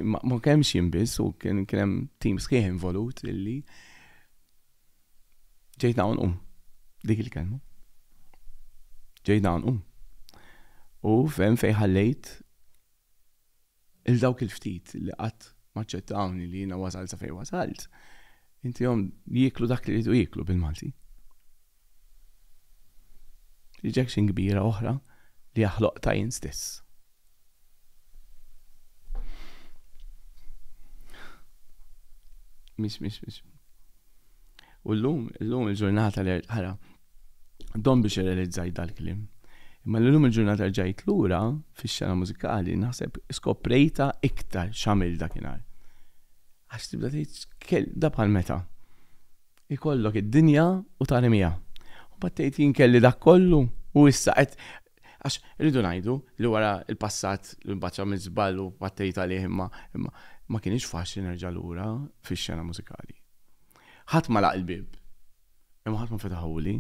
ma kemmx jinbiss u kien hemm team sħiħ involut illi ġejt hawn dik il-kelma. ġejdan u fem fej ħallejt il-dawk il-ftit li qatt maċċettawni li jiena wasalt sa fej wasalt. Inti jom jieklu dak li jridu jieklu bil-Malti. Rejection kbira oħra li jaħloq ta' jien stess. Mish. U l-lum il-ġurnata li ħara don biex realizzaj dal-klim. Imma l-lum il-ġurnata ġajt lura fix-xena mużikali naħseb skoprejta iktar xamil dakinhar. Għax tibda tgħid da bħal meta. Ikollok id-dinja u tarimija. U battejt jinkelli dak kollu u issa qed għax rridu ngħidu li wara il-passat li mbaċċa miż-żball u battejt għalih imma ma kienx faċli nerġa' lura fix-xena mużikali. Ħadd ma laq il-bib. Imma ħadd ma fetaħuli.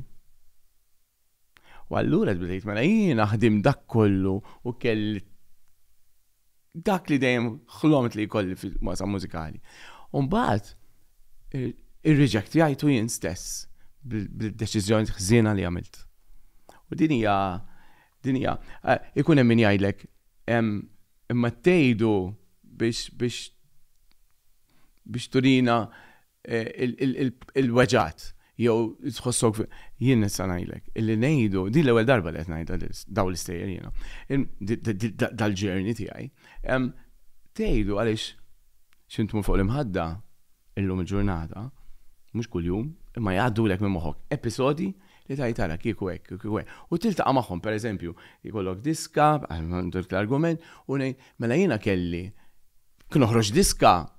U allura bdejt mela jiena ħdim dak kollu u kell dak li dejjem ħlomet li jkolli fil-masa mużikali. U mbagħad ir-riġektjajtu jien stess bil-deċiżjoni ħżiena li għamilt. U din hija ikun hemm min jgħidlek imma tgħidu biex turina il-weġat. Jew tħossok jien nista' ngħidlek illi ngħidu din l-ewwel darba li qed ngħidha daw l-istejjer jiena. Dal-ġerni tiegħi. Tgħidu għaliex x'intmu fuq l-imħadda illum il-ġurnata mhux kuljum imma jgħaddulek minn moħħok episodi li tgħid ara kieku hekk. U tiltaqa' magħhom pereżempju jkollok diska għandek l-argument u ngħid mela jiena kelli kien noħroġ diska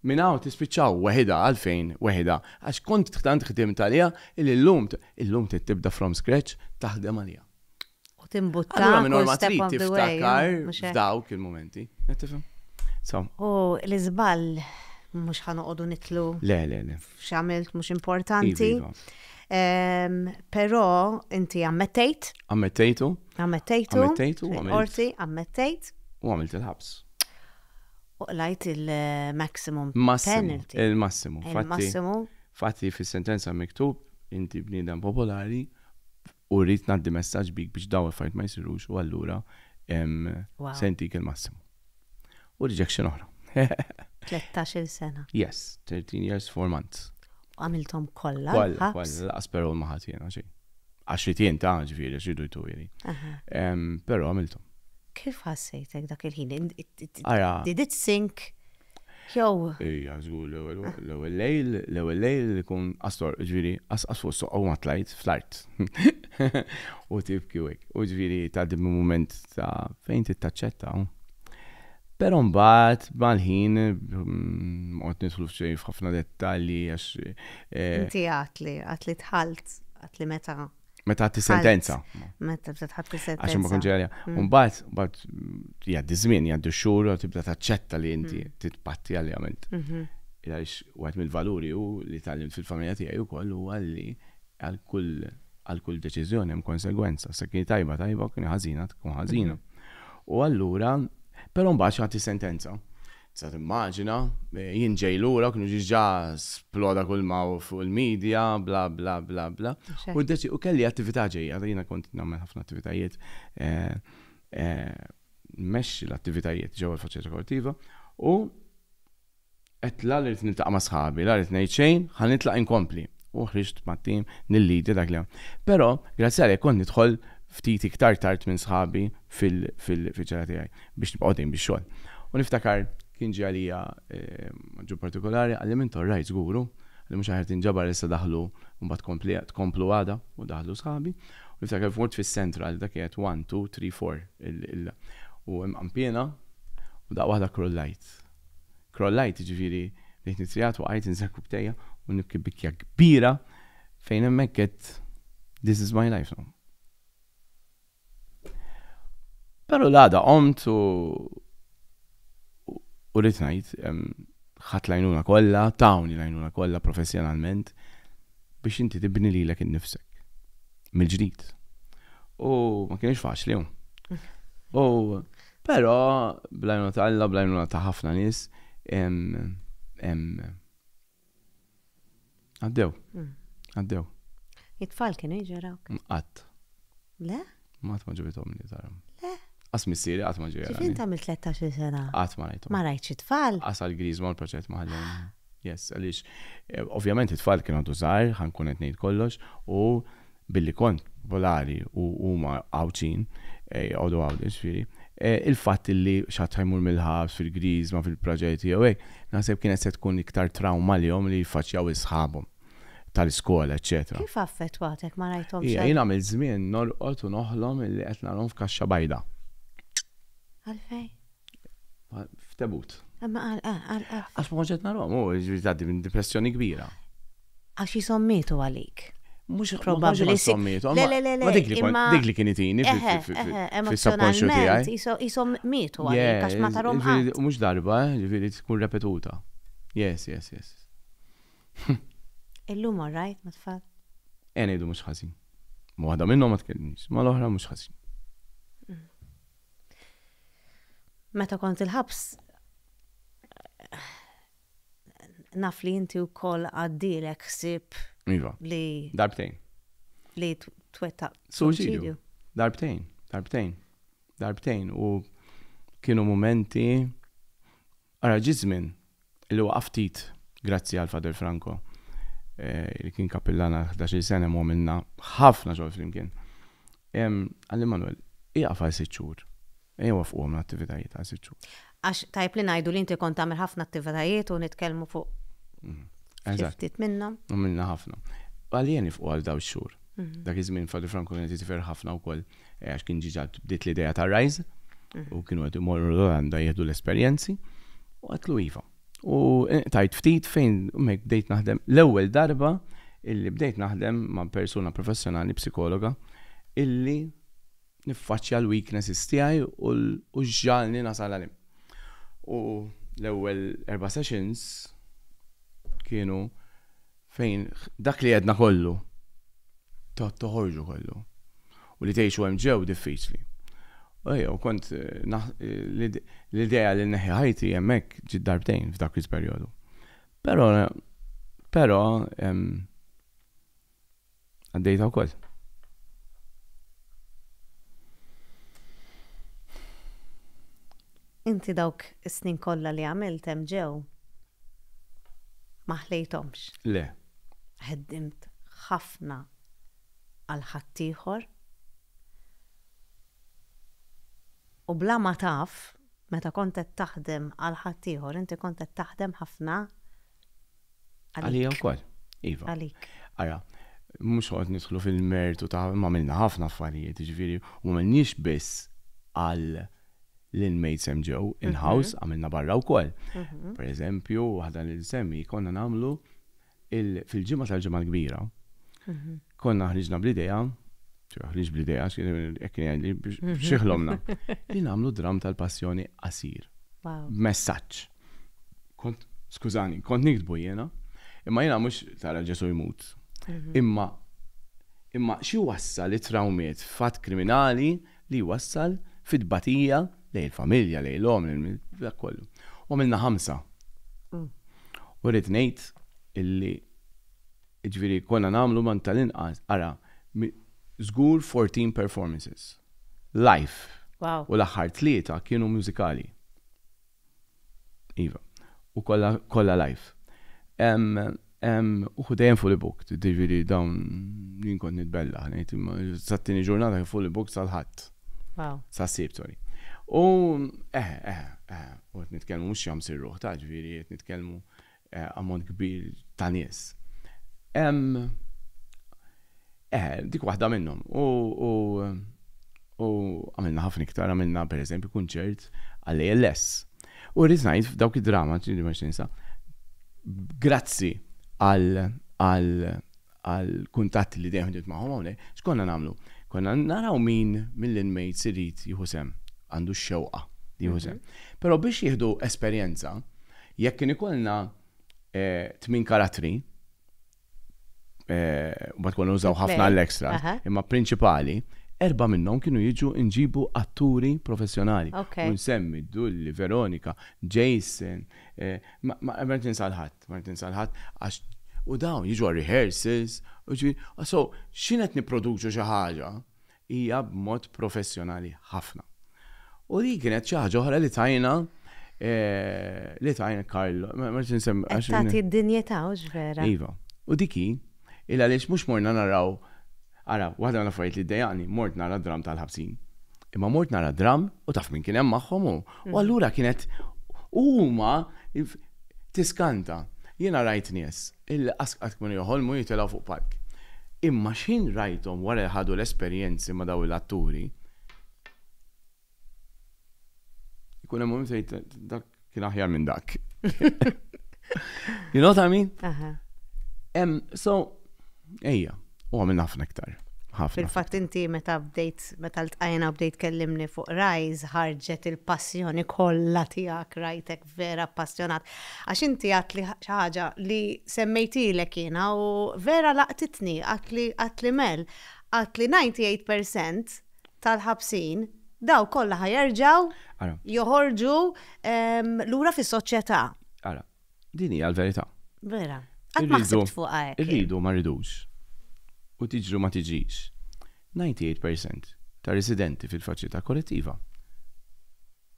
minnaw tispiċċaw waħida għalfejn waħida għax kont tant ħdimt għalija illum tibda from scratch taħdem għalija. U timbutta minn orma trid tiftakar f'dawk il-momenti. U l-iżball mhux ħanoqogħdu nitlu. Le. X'għamilt mhux importanti. Però inti ammettejt. Ammettejtu. Orti ammettejt. U għamilt il-ħabs. U lajt il-maximum penalty. Il-massimu. Fatti fis-sentenza miktub inti bniedem popolari u rrid ngħaddi messaġġ bik biex daw affarijiet ma jsirux u allura sentik il-massimu. U rejection oħra. 13 sena. Yes, 13 years, 4 months. Għamiltom kollha. Kollha asperu l-maħat jiena xejn. 10 jien ta' ġifieri x'idu jtuwieri. Però għamiltom. Kif ħassejtek dak il-ħin? Did it sink? Jow. Ija, żgur l-ewwel lejl li kun astor, ġifieri, fuq soqgħu ma tlajt flart. U tibki hekk. U ġifieri tgħaddi mument ta' fejn tittaċċetta. Però mbagħad mal-ħin qed nidħlu f'ħafna dettalji għax. Inti għatli tħalt, għatli meta. Meta ħatti sentenza. Meta tħatti sentenza. Għaxum ma konġerja. Mbagħad jgħaddi żmien, jgħaddi xhur u tibda taċċetta li inti titpatti għalli għamilt. Għaliex wieħed mill-valuri u li tgħallimt fil-familja tiegħi wkoll huwa li għal kull deċiżjoni hemm konsegwenza. Se kien tajba kien ħażina tkun ħażina. U allura, però mbagħad ħatti sentenza. sa timmaġina, jien ġej lura kienu ġiġa sploda kull ma fuq il-medja, bla bla bla bla. U kelli attività ġejja, jiena kont nagħmel ħafna attivitajiet, mmexxi l-attivitajiet ġewwa l-Faċilità Kollettiva u qed la li niltaqa' ma' sħabi, la li ngħid xejn, ħa nitlaq inkompli. U ħriġt mat-tim nil-lidi dak li. Però grazzi għalek kont nidħol ftit iktar tard minn sħabi fil-ġara tiegħi biex nibqgħu dejjem bix-xogħol. U niftakar kien ġie għalija ġu partikolari għalli minn torrajt żguru li mhux aħert inġabar issa daħlu mbagħad tkomplu għada u daħlu sħabi. U niftakar fort fis-Central dak kienet 1, 2, 3, 4 u mqampjena u daq waħda Krollajt. Krollajt ġifieri li nitrijat u għajt inżekku btejja u nibki bikja kbira fejn hemmhekk qed this is my life now. Però l-għada qomt u rrid ngħid ħadd l-għajnuna kollha, tawni l-għajnuna kollha professjonalment biex inti tibni lilek innifsek mill-ġdid. U ma kienx faċli hu. U però bl-għajnuna ta' Alla, bl-għajnuna ta' ħafna nies Għaddew. It-tfal kienu jġerawk? Qatt. Le? Ma ġibithom li taram. Le? Qas missieri qatt ma ġejra. Kif inta mill-13 sena? Qatt ma rajthom. Ma rajtx it-tfal? Qas għall-Griż ma l-proġett ma ħallhom. Yes, għaliex ovvjament it-tfal kienu għadu żgħar, ħankun qed ngħid kollox u billi kont polari u huma għawċin għodu għawdi ġifieri. Il-fatt li xatt ħajmur mill-ħabs fil-Griż ma fil-proġetti jew hekk, naħseb kienet se tkun iktar trauma lihom li jfaċċjaw isħabhom tal-iskola, eċetera. Kif affettwatek ma rajthom xejn? Jien għamil żmien norqod u noħlom illi qed narahom f'kaxxa bajda. Għalfejn? F'tebut. Għax ma ġed narahom, ġifieri tgħaddi minn depressjoni kbira. Għax jisommitu għalik. Mux probabbli sommitu. Dik li kien itini fil-subconscious tiegħi. Isom mitu għalik, għax ma tarom ħadd. Mux darba, ġifieri tkun repetuta. Yes. Illum all right, ma tfal? Ngħidu mhux ħażin. Waħda minnhom ma tkellimx, ma l-oħra mhux ħażin. Meta kont il-ħabs naf li inti wkoll għaddilek ħsieb Iva. Li darbtejn. Li twettaq suċidju. Darbtejn. U kienu momenti ara ġizmin li waqaftit grazzi għal Fader Franco li kien kappellana 11 sena mu minna ħafna ġol flimkien. Għalli Manuel, iqaf għal 6 xhur. Wafqu għom l-attivitajiet għal 6 xhur. Għax tajb li ngħidu li inti kont tagħmel ħafna attivitajiet u nitkellmu fuq ftit minnhom. Minna ħafna. Għalien nifqu għal daw x-xhur. Dak iż-żmien Fader Franco kien jitifer ħafna wkoll għax kien ġiġa bdiet l-idea ta' Rise u kienu qed imorru l-Olanda jieħdu l-esperjenzi u għatlu iva. U tajt ftit fejn mek bdejt naħdem l-ewwel darba illi bdejt naħdem ma' persuna professjonali psikologa illi niffaċċja l-weaknesses tiegħi u ġġalni nasal għalim. U l-ewwel 4 sessions kienu fejn dak li għedna kollu toħorġu kollu u li teħxu hemm ġew diffiċli. U kont l-idea li neħi ħajti hemmhekk ġid darbtejn f'dak il-perjodu. Però għaddejta wkoll. Inti dawk is-snin kollha li għamilt hemm ġew ma ħlejthomx. Le. Ħeddimt ħafna għal ħaddieħor u bla ma taf meta kont qed taħdem għal ħaddieħor inti kont qed taħdem ħafna għalija wkoll. Iva. Għalik. Ara, mhux qed nidħlu fil-mertu ta' ma għamilna ħafna affarijiet, jiġifieri u m'għamilniex biss għal l-inmates hemm ġew in-house għamilna barra wkoll. Per eżempju, waħda li nsemmi konna nagħmlu fil-ġimgħa tal-ġimgħa l-kbira. Konna ħriġna bl-idea, ħriġ bl-idea kien xieħlomna li nagħmlu dram tal-passjoni qasir. Messaġġ. Skużani, kont nikdbu jiena, imma jiena mhux tara Ġesu jmut. Imma xi wassal it-trawmiet fatt kriminali li wassal fid-batija lej il-familja, lej l-om, kollu. U għamilna 5. U rrid ngħid illi ġifieri konna nagħmlu man tal-inqas ara żgur 14 performances live. Wow. U l-aħħar 3 kienu mużikali. Iva. U kollha live. U dejjem fully booked, ġifieri dawn jien kont nitbella, sattini ġurnata fully booked sal-ħadd. Wow. Sa-Sibt, sorry. U qed nitkellmu mhux jam sirruħ ta' ġifieri qed nitkellmu ammont kbir ta' nies. Dik waħda minnhom. U għamilna ħafna iktar, għamilna pereżempju kunċert għall-ALS. U rrid ngħid f'dawk id-drama ġieli ma x'tinsa, grazzi għal kuntatti li dejjem ħdiet magħhom hawnhekk, x'konna nagħmlu? Konna naraw min mill-inmates irid jieħu sem, għandu x-xewqa li jieħu sem. Però biex jieħdu esperjenza, jekk kien ikollna 8 karattri, u ma tkunu użaw ħafna l-extra, imma prinċipali, 4 minnhom kienu jiġu nġibu atturi professjonali. U nsemmi Dulli, Veronika, Jason, Martin Salħat, għax u dawn jiġu għal rehearsals, so x'inqed nipproduċu xi ħaġa hija b'mod professjonali ħafna. U li kienet xi ħaġa oħra li tajna Karlo, Martin semmi. Tagħti d-dinjetà vera. Iva. U diki, illa għaliex mhux morna naraw. Ara, waħda l-affarijiet li ddejjaqni, mort nara dram tal-ħabsin. Imma mort nara dram u taf min kien hemm magħhom u allura kienet huma tiskanta. Jiena rajt nies illi qatt kienu joħolmu jitilgħu fuq palk. Imma x'in rajthom wara ħadu l-esperjenzi ma' daw l-atturi. Ikun hemm tgħid dak kien aħjar minn dak. You know what I mean? So, ejja. U għamilna ħafna iktar. Fil-fatt inti meta l-tqajna bdejt kellimni fuq Rise ħarġet il-passjoni kollha tiegħek rajtek vera appassjonat. Għax inti għatli xi ħaġa li semmejtilek jiena u vera laqtitni għatli Mel għatli 98% tal-ħabsin daw kollha ħajerġgħu joħorġu lura fis-soċjetà. Ara, din hija l-verità. Vera. Qatt ma ħsibt fuqha hekk. Irridu ma rridux. U tiġru ma tiġix. 98% ta' residenti fil-faċilità kollettiva.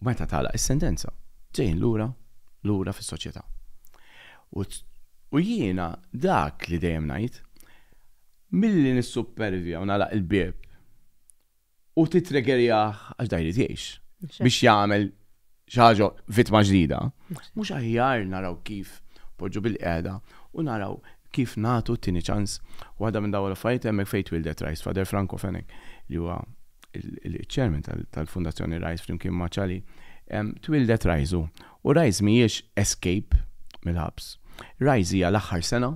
Meta tagħlaq is-sentenza, ġejjin lura fis-soċjetà. U jiena dak li dejjem ngħid, milli nissuppervja u nagħlaq il-bieb u titregerjah għax dajrid jgħix biex jagħmel xi ħaġa vittma ġdida. Mhux aħjar naraw kif poġġu bil-qiegħda u naraw kif nagħtu t-tieni ċans. Waħda minn dawn l-affarijiet hemmhekk fejn twildet Rise, Father Franco Fenek, li huwa il-chairman tal-Fundazzjoni Rise flimkien ma' Ċali, twildet Rise u Rise mhijiex escape mill-ħabs. Rise hija l-aħħar sena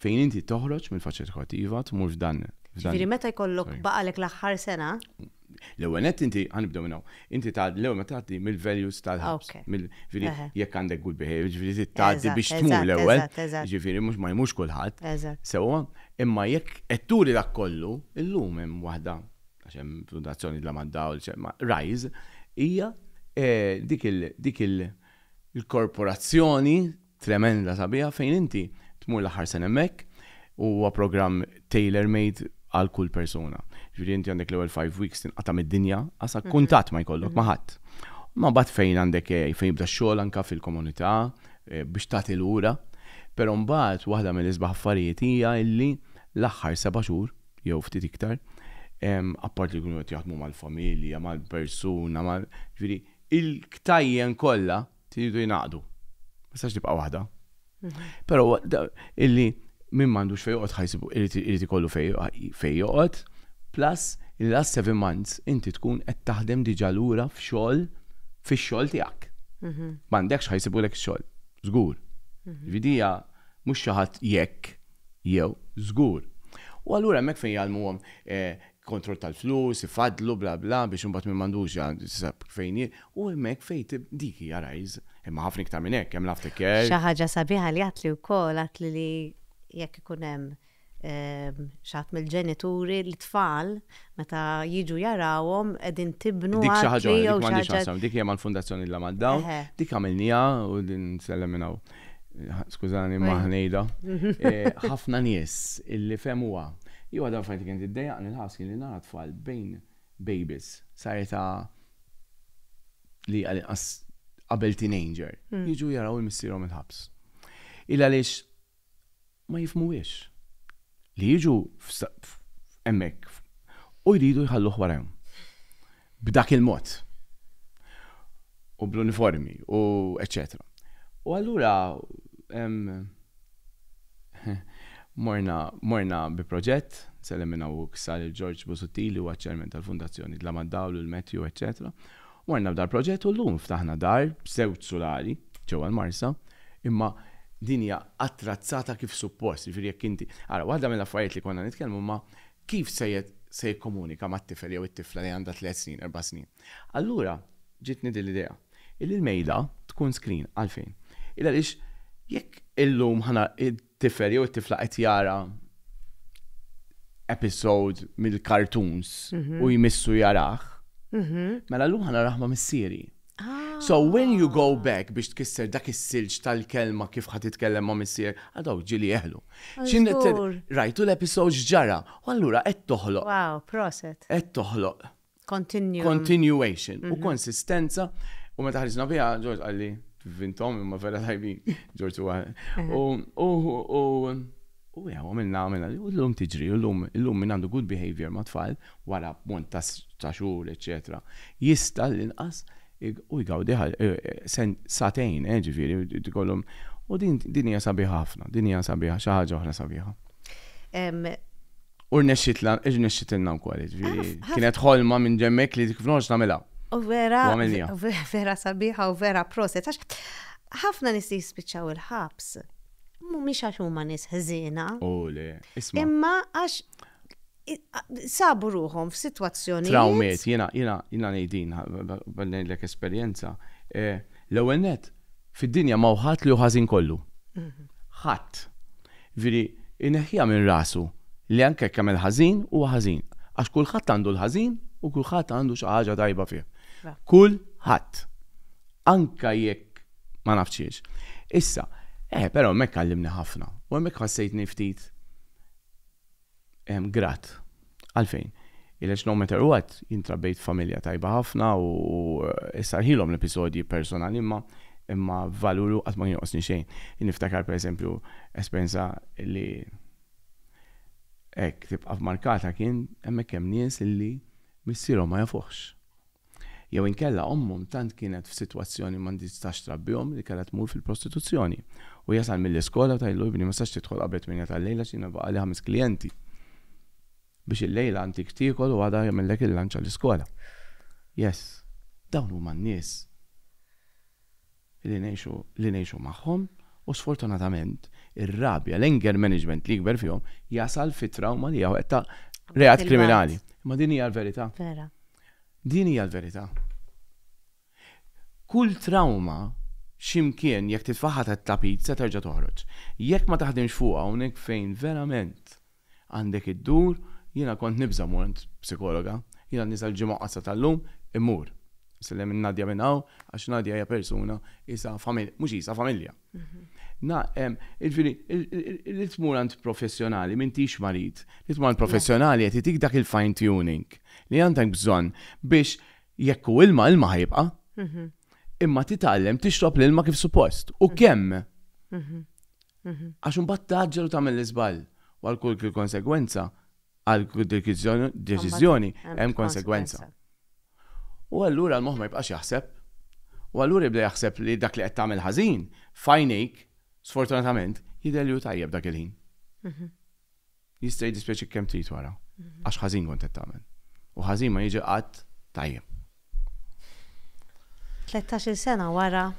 fejn inti toħroġ mill-faċilità kollettiva tmur f'dan. Ġifieri meta jkollok baqalek l-aħħar sena? L-ewwel nett inti ħanibdew minn hawn. Inti l-ewwel ma tgħaddi mill-values tal-ħabs. Ġifieri jekk għandek good behavior, ġifieri tgħaddi biex tmur l-ewwel. Ġifieri mhux ma jmux kulħadd. Sewwa, imma jekk qed turi dak kollu, illum hemm waħda għax hemm fundazzjoni la maddaw Rise hija dik il-korporazzjoni tremenda sabiħa fejn inti tmur l-aħħar sena hemmhekk huwa programm tailor-made għal kull persona. Ġifieri inti għandek l-ewwel 5 weeks tinqata' mid-dinja għasa kuntatt ma jkollok ma' ħadd. Ma mbagħad fejn għandek fejn jibda x-xogħol anke fil-komunità biex tagħti lura, però mbagħad waħda mill-isbaħ affarijiet hija illi l-aħħar 7 xhur jew ftit iktar appart li jkunu qed jaħdmu mal-familja, mal-persuna, ġifieri il-ktajjen kollha tridu jingħaqdu. Ma sax tibqa' waħda. Però illi min m'għandux fejn joqgħod ħajsibu irid ikollu fejn joqgħod, plus il-last 7 months inti tkun qed taħdem diġà lura fix-xogħol tiegħek. M'għandekx ħajsibulek ix-xogħol, żgur. Vidija mhux xi ħadd jekk jew żgur. U allura hemmhekk fejn jgħalmuhom kontroll tal-flus, ifadlu bla bla biex imbagħad min m'għandux fejn u hemmhekk fejn dik hija Rise. Imma ħafna iktar minn hekk hemm l-aftercare. Xi ħaġa sabiħa li għatli wkoll għatli li jekk ikun hemm xatt mill-ġenituri l-tfal meta jiġu jarawhom qegħdin tibnu dik xi ħaġa dik m'għandix x'naqsam, dik hija mal-Fundazzjoni La Maddaw, dik għamilniha u din nsellem minn hawn. Skużani ma ħnejda. Ħafna nies illi femuha. Jew għadha fajt kien tiddejjaq nilħas li nara tfal bejn babies sajta li qabel teenager jiġu jaraw il-missierhom il-ħabs. Illa għaliex ma jifhmuhiex li jiġu hemmhekk u jridu jħalluh warahom. B'dak il-mod. U bl-uniformi u eċċetera. U allura morna bi proġett, sellem minna u ksal il-George Busutili u ċermen tal-Fundazzjoni La Maddaw u l-Metju, eccetera. Morna b'dar proġett u l-lum ftaħna dar b'sewġ solari ġewwa l-Marsa, imma dinja attrazzata kif suppost, jiġifieri jekk inti. Ara, waħda mill-affarijiet li konna nitkellmu ma kif se jikkomunika mat-tifel jew it-tifla li għandha 3 snin, 4 snin. Allura ġitni din l-idea. Il-mejda tkun screen għalfejn. Illa għaliex jekk illum ħana it-tifel jew it-tifla qed jara episode mill-cartoons u jmissu jarah, mela llum ħana raħma missieri. So when you go back biex tkisser dak is-silġ tal-kelma kif ħad titkellem ma' missier, għadaw ġili jeħlu. Rajtu l-episode ġara, u allura qed toħloq. Wow, proset. Qed toħloq. Continuation. U konsistenza. U meta ħarisna biha, George għalli, vintom imma vera tajbin, George u għamilna, u l-lum tiġri, u l-lum minn għandu good behavior ma' tfal, wara mont ta' xhur, eccetera. Jista' l-inqas u jgawdi satejn, ġifieri, tkollhom. U din hija sabiħa ħafna, din hija sabiħa, xi ħaġa oħra sabiħa. U rnexxitilna wkoll, ġifieri. Kienet ħolma minn ġemmek li kif noħroġ nagħmilha. U vera sabiħa u vera proset. Ħafna nies jispiċċaw il-ħabs. Mhumiex għax huma nies ħżiena. Le, isma'. Imma għax sabu ruħom f'sitwazzjoni. Traumiet, jiena ngħidin b'għandek esperjenza. L-ewwel net fid-dinja ma ħadd li hu ħażin kollu. Ħadd. Ġifieri ineħħiha minn rasu li anke jekk jagħmel ħażin huwa ħażin. Għax kulħadd għandu l-ħażin u kulħadd għandu xi ħaġa tajba fih. Kulħadd. Anke jekk ma nafx. Issa, però hemmhekk għallimni ħafna. U hemmhekk ħassejtni ftit grat. Għalfejn. Ilex no matter what, jintrabbejt familja tajba ħafna u issa ħilhom l-episodji personali imma valuru qatt ma jinqosni xejn. Niftakar pereżempju esperjenza li hekk tibqa' markata kien hemmhekk hemm nies illi missierhom ma jafuhx. Jew inkella ommhom tant kienet f'sitwazzjoni ma tistax trabbihom li kellha tmur fil-prostituzzjoni. U jasal mill-iskola tajlu ibni ma stax tidħol qabel 8 tal-lejla x'inha baqa' li 5 klijenti. Biex il-lejla antik tiekol u għadha jagħmellek il-lanċ għall-iskola. Yes, dawn huma n-nies li ngħixu magħhom u sfortunatament ir-rabja l-anger management li jikber fihom jasal fit-trauma li hawn ta' reat kriminali. Ma din hija l-verità. Vera. Din hija l-verità. Kull trauma x'imkien jekk titfaħħat għat-tapit se terġa' toħroġ. Jekk ma taħdimx fuqha hawnhekk fejn verament għandek id-dur. Jiena kont nibża mort psikologa, jiena nisal ġimgħa qassa tal-lum immur. Sellem Nadja minn hawn għax Nadja hija persuna isa familja, mhux isa familja. Jiġifieri li tmur għand professjonali m'intix marid, li tmur għand professjonali qed itik dak il-fine tuning li għandek bżonn biex jekk hu ilma ħajibqa', imma titgħallem tixrob l-ilma kif suppost. U kemm? Għax imbagħad taġġel u tagħmel l-iżball u għal kull konsegwenza għal deċiżjoni hemm konsegwenza. U allura l-moħħ ma jibqax jaħseb. U allura jibda jaħseb li dak li qed tagħmel ħażin fajnejk sfortunatament jidher li hu tajjeb dak il-ħin. Jista' jdispjaċik kemm trid wara għax ħażin kont qed tagħmel. U ħażin ma jiġi qatt tajjeb. 13 sena wara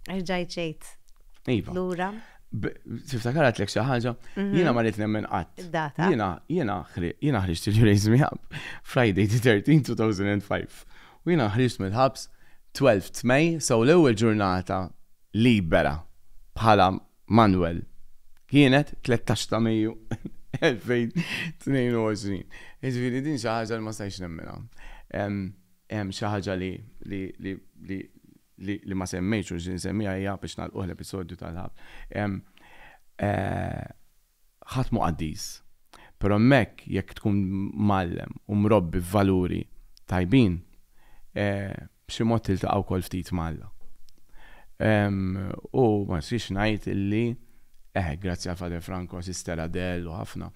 rġajt ġejt. Iva. Lura. Tiftakarat lek xi ħaġa, jiena ma rrid nemmen qatt. Jiena ħriġt il-Raise Me Up Friday 13, 2005. U jiena ħriġt mill-ħabs 12 May, so l-ewwel ġurnata libera bħala Manuel kienet 13 ta' Mejju 2022. Iġifieri din xi ħaġa li ma stajx nemmena. Hemm xi ħaġa li ma semmejtx u nsemmija hija biex nagħlqu l-episodju tal-ħab. Ħadd muqaddis. Però hemmhekk jekk tkun mallem u mrobbi f'valuri tajbin, b'xi mod tiltaqgħu wkoll ftit Malla. U ma six ngħid illi grazzi għal Fader Franco, Sister Adele u ħafna.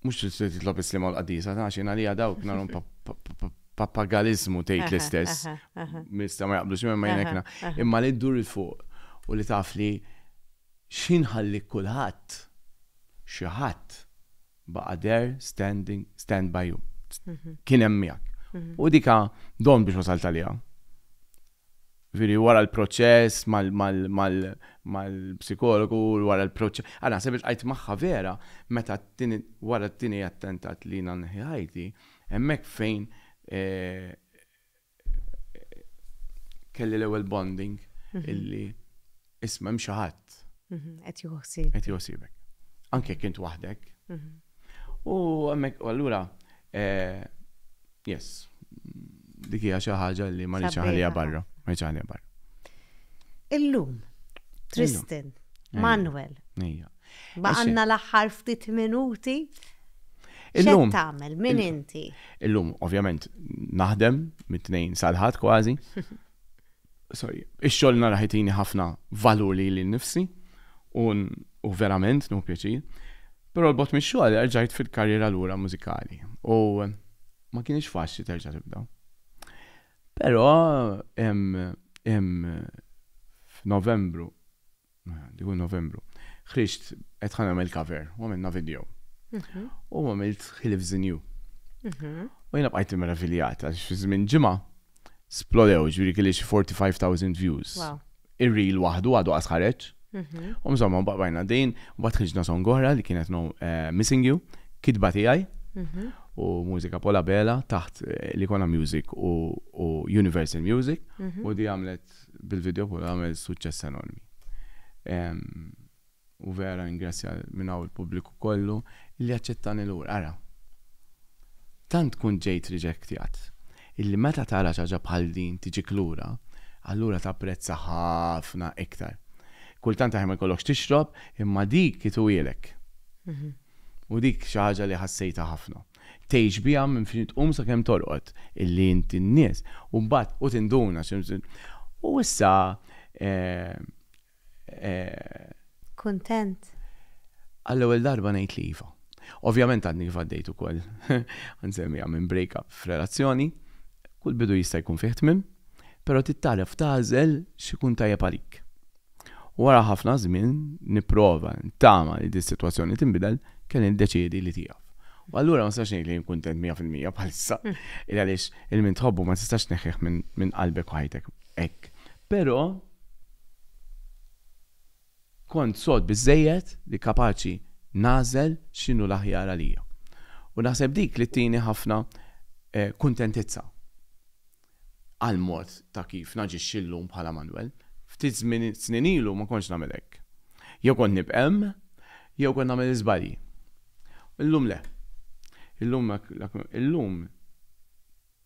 Mhux titlob islim għal-qadisa, għaxin għalija dawk narhom papagalizmu tgħid l-istess. Mista ma jaqblux ma jnekna. Imma li ddur il-fuq u li taf li x'inħalli kulħadd xi ħadd baqa' there stand by you. Kien hemm miegħek. U dika don biex wasalt għalija. Viri wara l-proċess mal-psikologu, wara l-proċess. Għana, sebiex għajt maħħa vera, meta wara t-tini attentat li nanħi ħajti, emmek fejn kelli l-ewel bonding illi isma mxaħat. Et juħsibek. Anke kint wahdek. U emmek, għallura, yes, dikija xaħġa li ma liċaħalija barra. Illum, Tristan, Manuel, baqanna l-aħħar ftit minuti, xed tagħmel min inti? Illum, ovvjament, naħdem mit-tnejn sal-ħadd kważi. Sorry, ix-xogħol nara ħajtini ħafna valur li l-nifsi u verament nu pjaċir. Però l-bot mix-xogħol rġajt fil-karriera lura mużikali u ma kienx faċli terġa' tibda. Pero f'Novembru, ħriġt qed nagħmel cover, u għamilna video. U għamilt He Lives in You. U jiena bqajt meraviljat għax fi żmien ġimgħa splodew ġifieri kelli xi 45,000 views. Ir-reel waħdu għadu qas ħareġ. U insomma baqajna din, u mbagħad ħriġna song oħra li kienet Missing You, kitba tiegħi. U mużika Pola Bela taħt Likona Music u Universal Music u di għamlet bil-video Pola għamlet suċċess enormi. U vera ingrazzja minnaw il-pubbliku kollu li għacċettani l-ur. Ara, tant kun ġejt riġektjat illi meta tara ċaġa bħal din tiġik lura, allura tapprezza ħafna iktar. Kultant taħi ma jkollokx tixrob imma dik kitu jelek. U dik xaħġa li ħassejta ħafna. Tejx bija minn fin tqum sa kemm torqod illi inti n-nies u mbagħad u tinduna u issa kontent. Għall-ewwel darba ngħid li iva. Ovvjament għadni f'għaddejt ukoll nsemmija minn break-up f'relazzjoni, kull bidu jista' jkun fih tmiem, però tittaref tażel x'ikun tajjeb għalik. Wara ħafna żmien nipprova ntama li dis-sitwazzjoni tinbidel kelli niddeċiedi li tiegħek. U allura ma nistax ngħid li kuntent 100% bħalissa. Għaliex il-min tħobbu ma tistax neħħeħ minn qalbek u ħajtek hekk. Però kont sod biżejjed li kapaċi nażel x'inhu l-aħjar għalija. U naħseb dik li tini ħafna kuntentizza għal-mod ta' kif naġixxi llum bħala Manuel. Ftit snin ilu ma kontx nagħmel hekk. Jew kont nibqem, jew kont nagħmel iżbalji. Illum le. Illum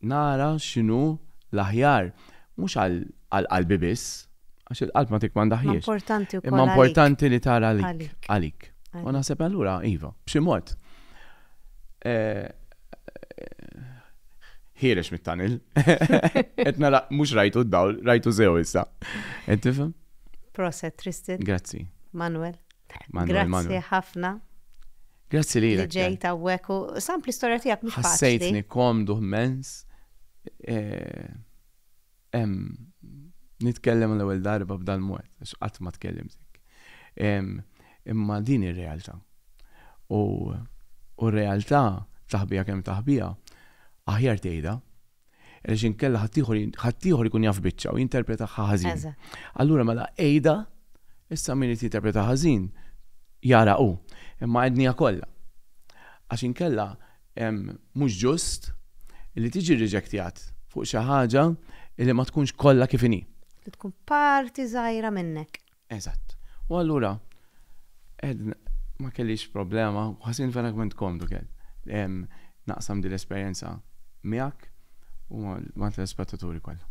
nara x'inhu l-aħjar mhux għal-qalbi biss, għax il-qalb ma tikmandaħiex. Imma importanti li tara għalik. U naħseb allura iva, b'xi mod. Ħierex mit-tanil. Qed nara mhux rajtu d-dawl, rajtu sew issa. Qed tifhem? Proset, Tristan. Grazzi. Manuel. Grazzi ħafna. Grazzi li li ġejta hawnhekk u sampli storja tiegħek mhux faċli. Ħassejtni komdu immens. Nitkellem l-ewwel darba b'dal mod, għax qatt ma tkellimt hekk. Imma din ir-realtà. U r-realtà taħbija kemm taħbija aħjar tgħidha. Għaliex inkella ħaddieħor ikun jaf biċċa u jinterpreta ħażin. Allura mela qejda issa min jinterpreta ħażin jara hu. Imma għednija kollha. Għax inkella mhux ġust li tiġi riġektjat fuq xi ħaġa li ma tkunx kollha kif inhi. Tkun parti żgħira minnek. Eżatt. U allura ma kellix problema, ħasin verament komdu kell. Naqsam di l-esperienza miegħek u ma l-spettaturi kollha.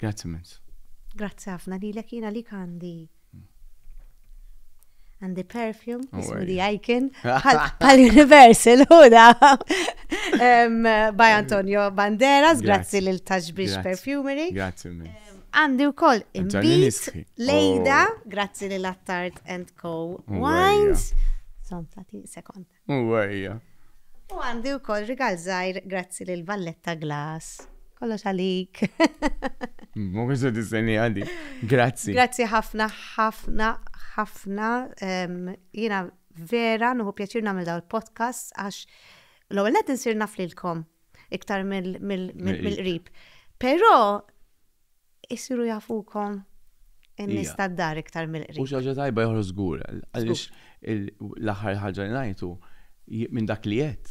Grazzi mens. Grazzi ħafna lilek jiena li għandi perfume, ismu di Icon, pal-Universal, huda. By Antonio Banderas, grazzi lil Touchbridge Perfumery. Grazzi mens. Għandi wkoll imbit Lejda, grazzi lil Attard & Co. Wines. Somtati sekond. Uwejja. U għandi wkoll rigal żgħir grazzi lil Valletta Glass. Kollox għalik. Ma kux tistenni għadi. Grazzi. Grazzi ħafna. Jiena vera nuhu pjaċir nagħmel dawn il-podcast għax l-ewwel qed insir naf lilkom iktar mill-qrib. Però isiru jafukom in-nies tad-dar iktar mill-qrib. U xi ħaġa tajba joħroġ żgur għaliex l-aħħar ħaġa li ngħidu minn dak li qed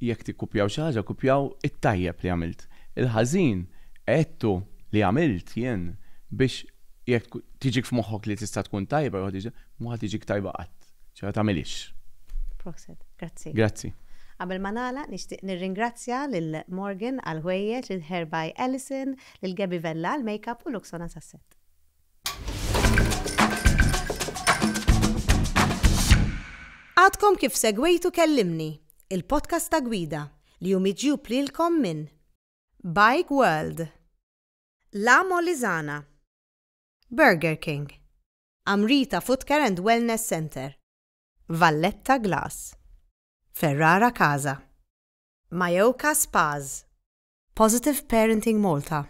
jekk tikkupjaw xi ħaġa kupjaw it-tajjeb li għamilt. Il-ħażin għedtu li għamilt jien biex jekk tiġik f'moħħok li tista' tkun tajba ma tiġik tajba qatt. ċa tagħmilix. Proxed, grazzi. Grazzi. Qabel ma nagħlaq nixtieq nirringrazzja lil Morgan għal ħwejjeġ, lil Herby Ellison, lil Gabby Vella għal make-up u Luxona Sasset. Għadkom kif segwejtu kellimni, il-podcast ta' gwida li jum iġġub lilkom minn Bike World, La Molizana, Burger King, Amrita Footcare and Wellness Center, Valletta Glass, Ferrara Casa, Majoka Spas, Positive Parenting Malta.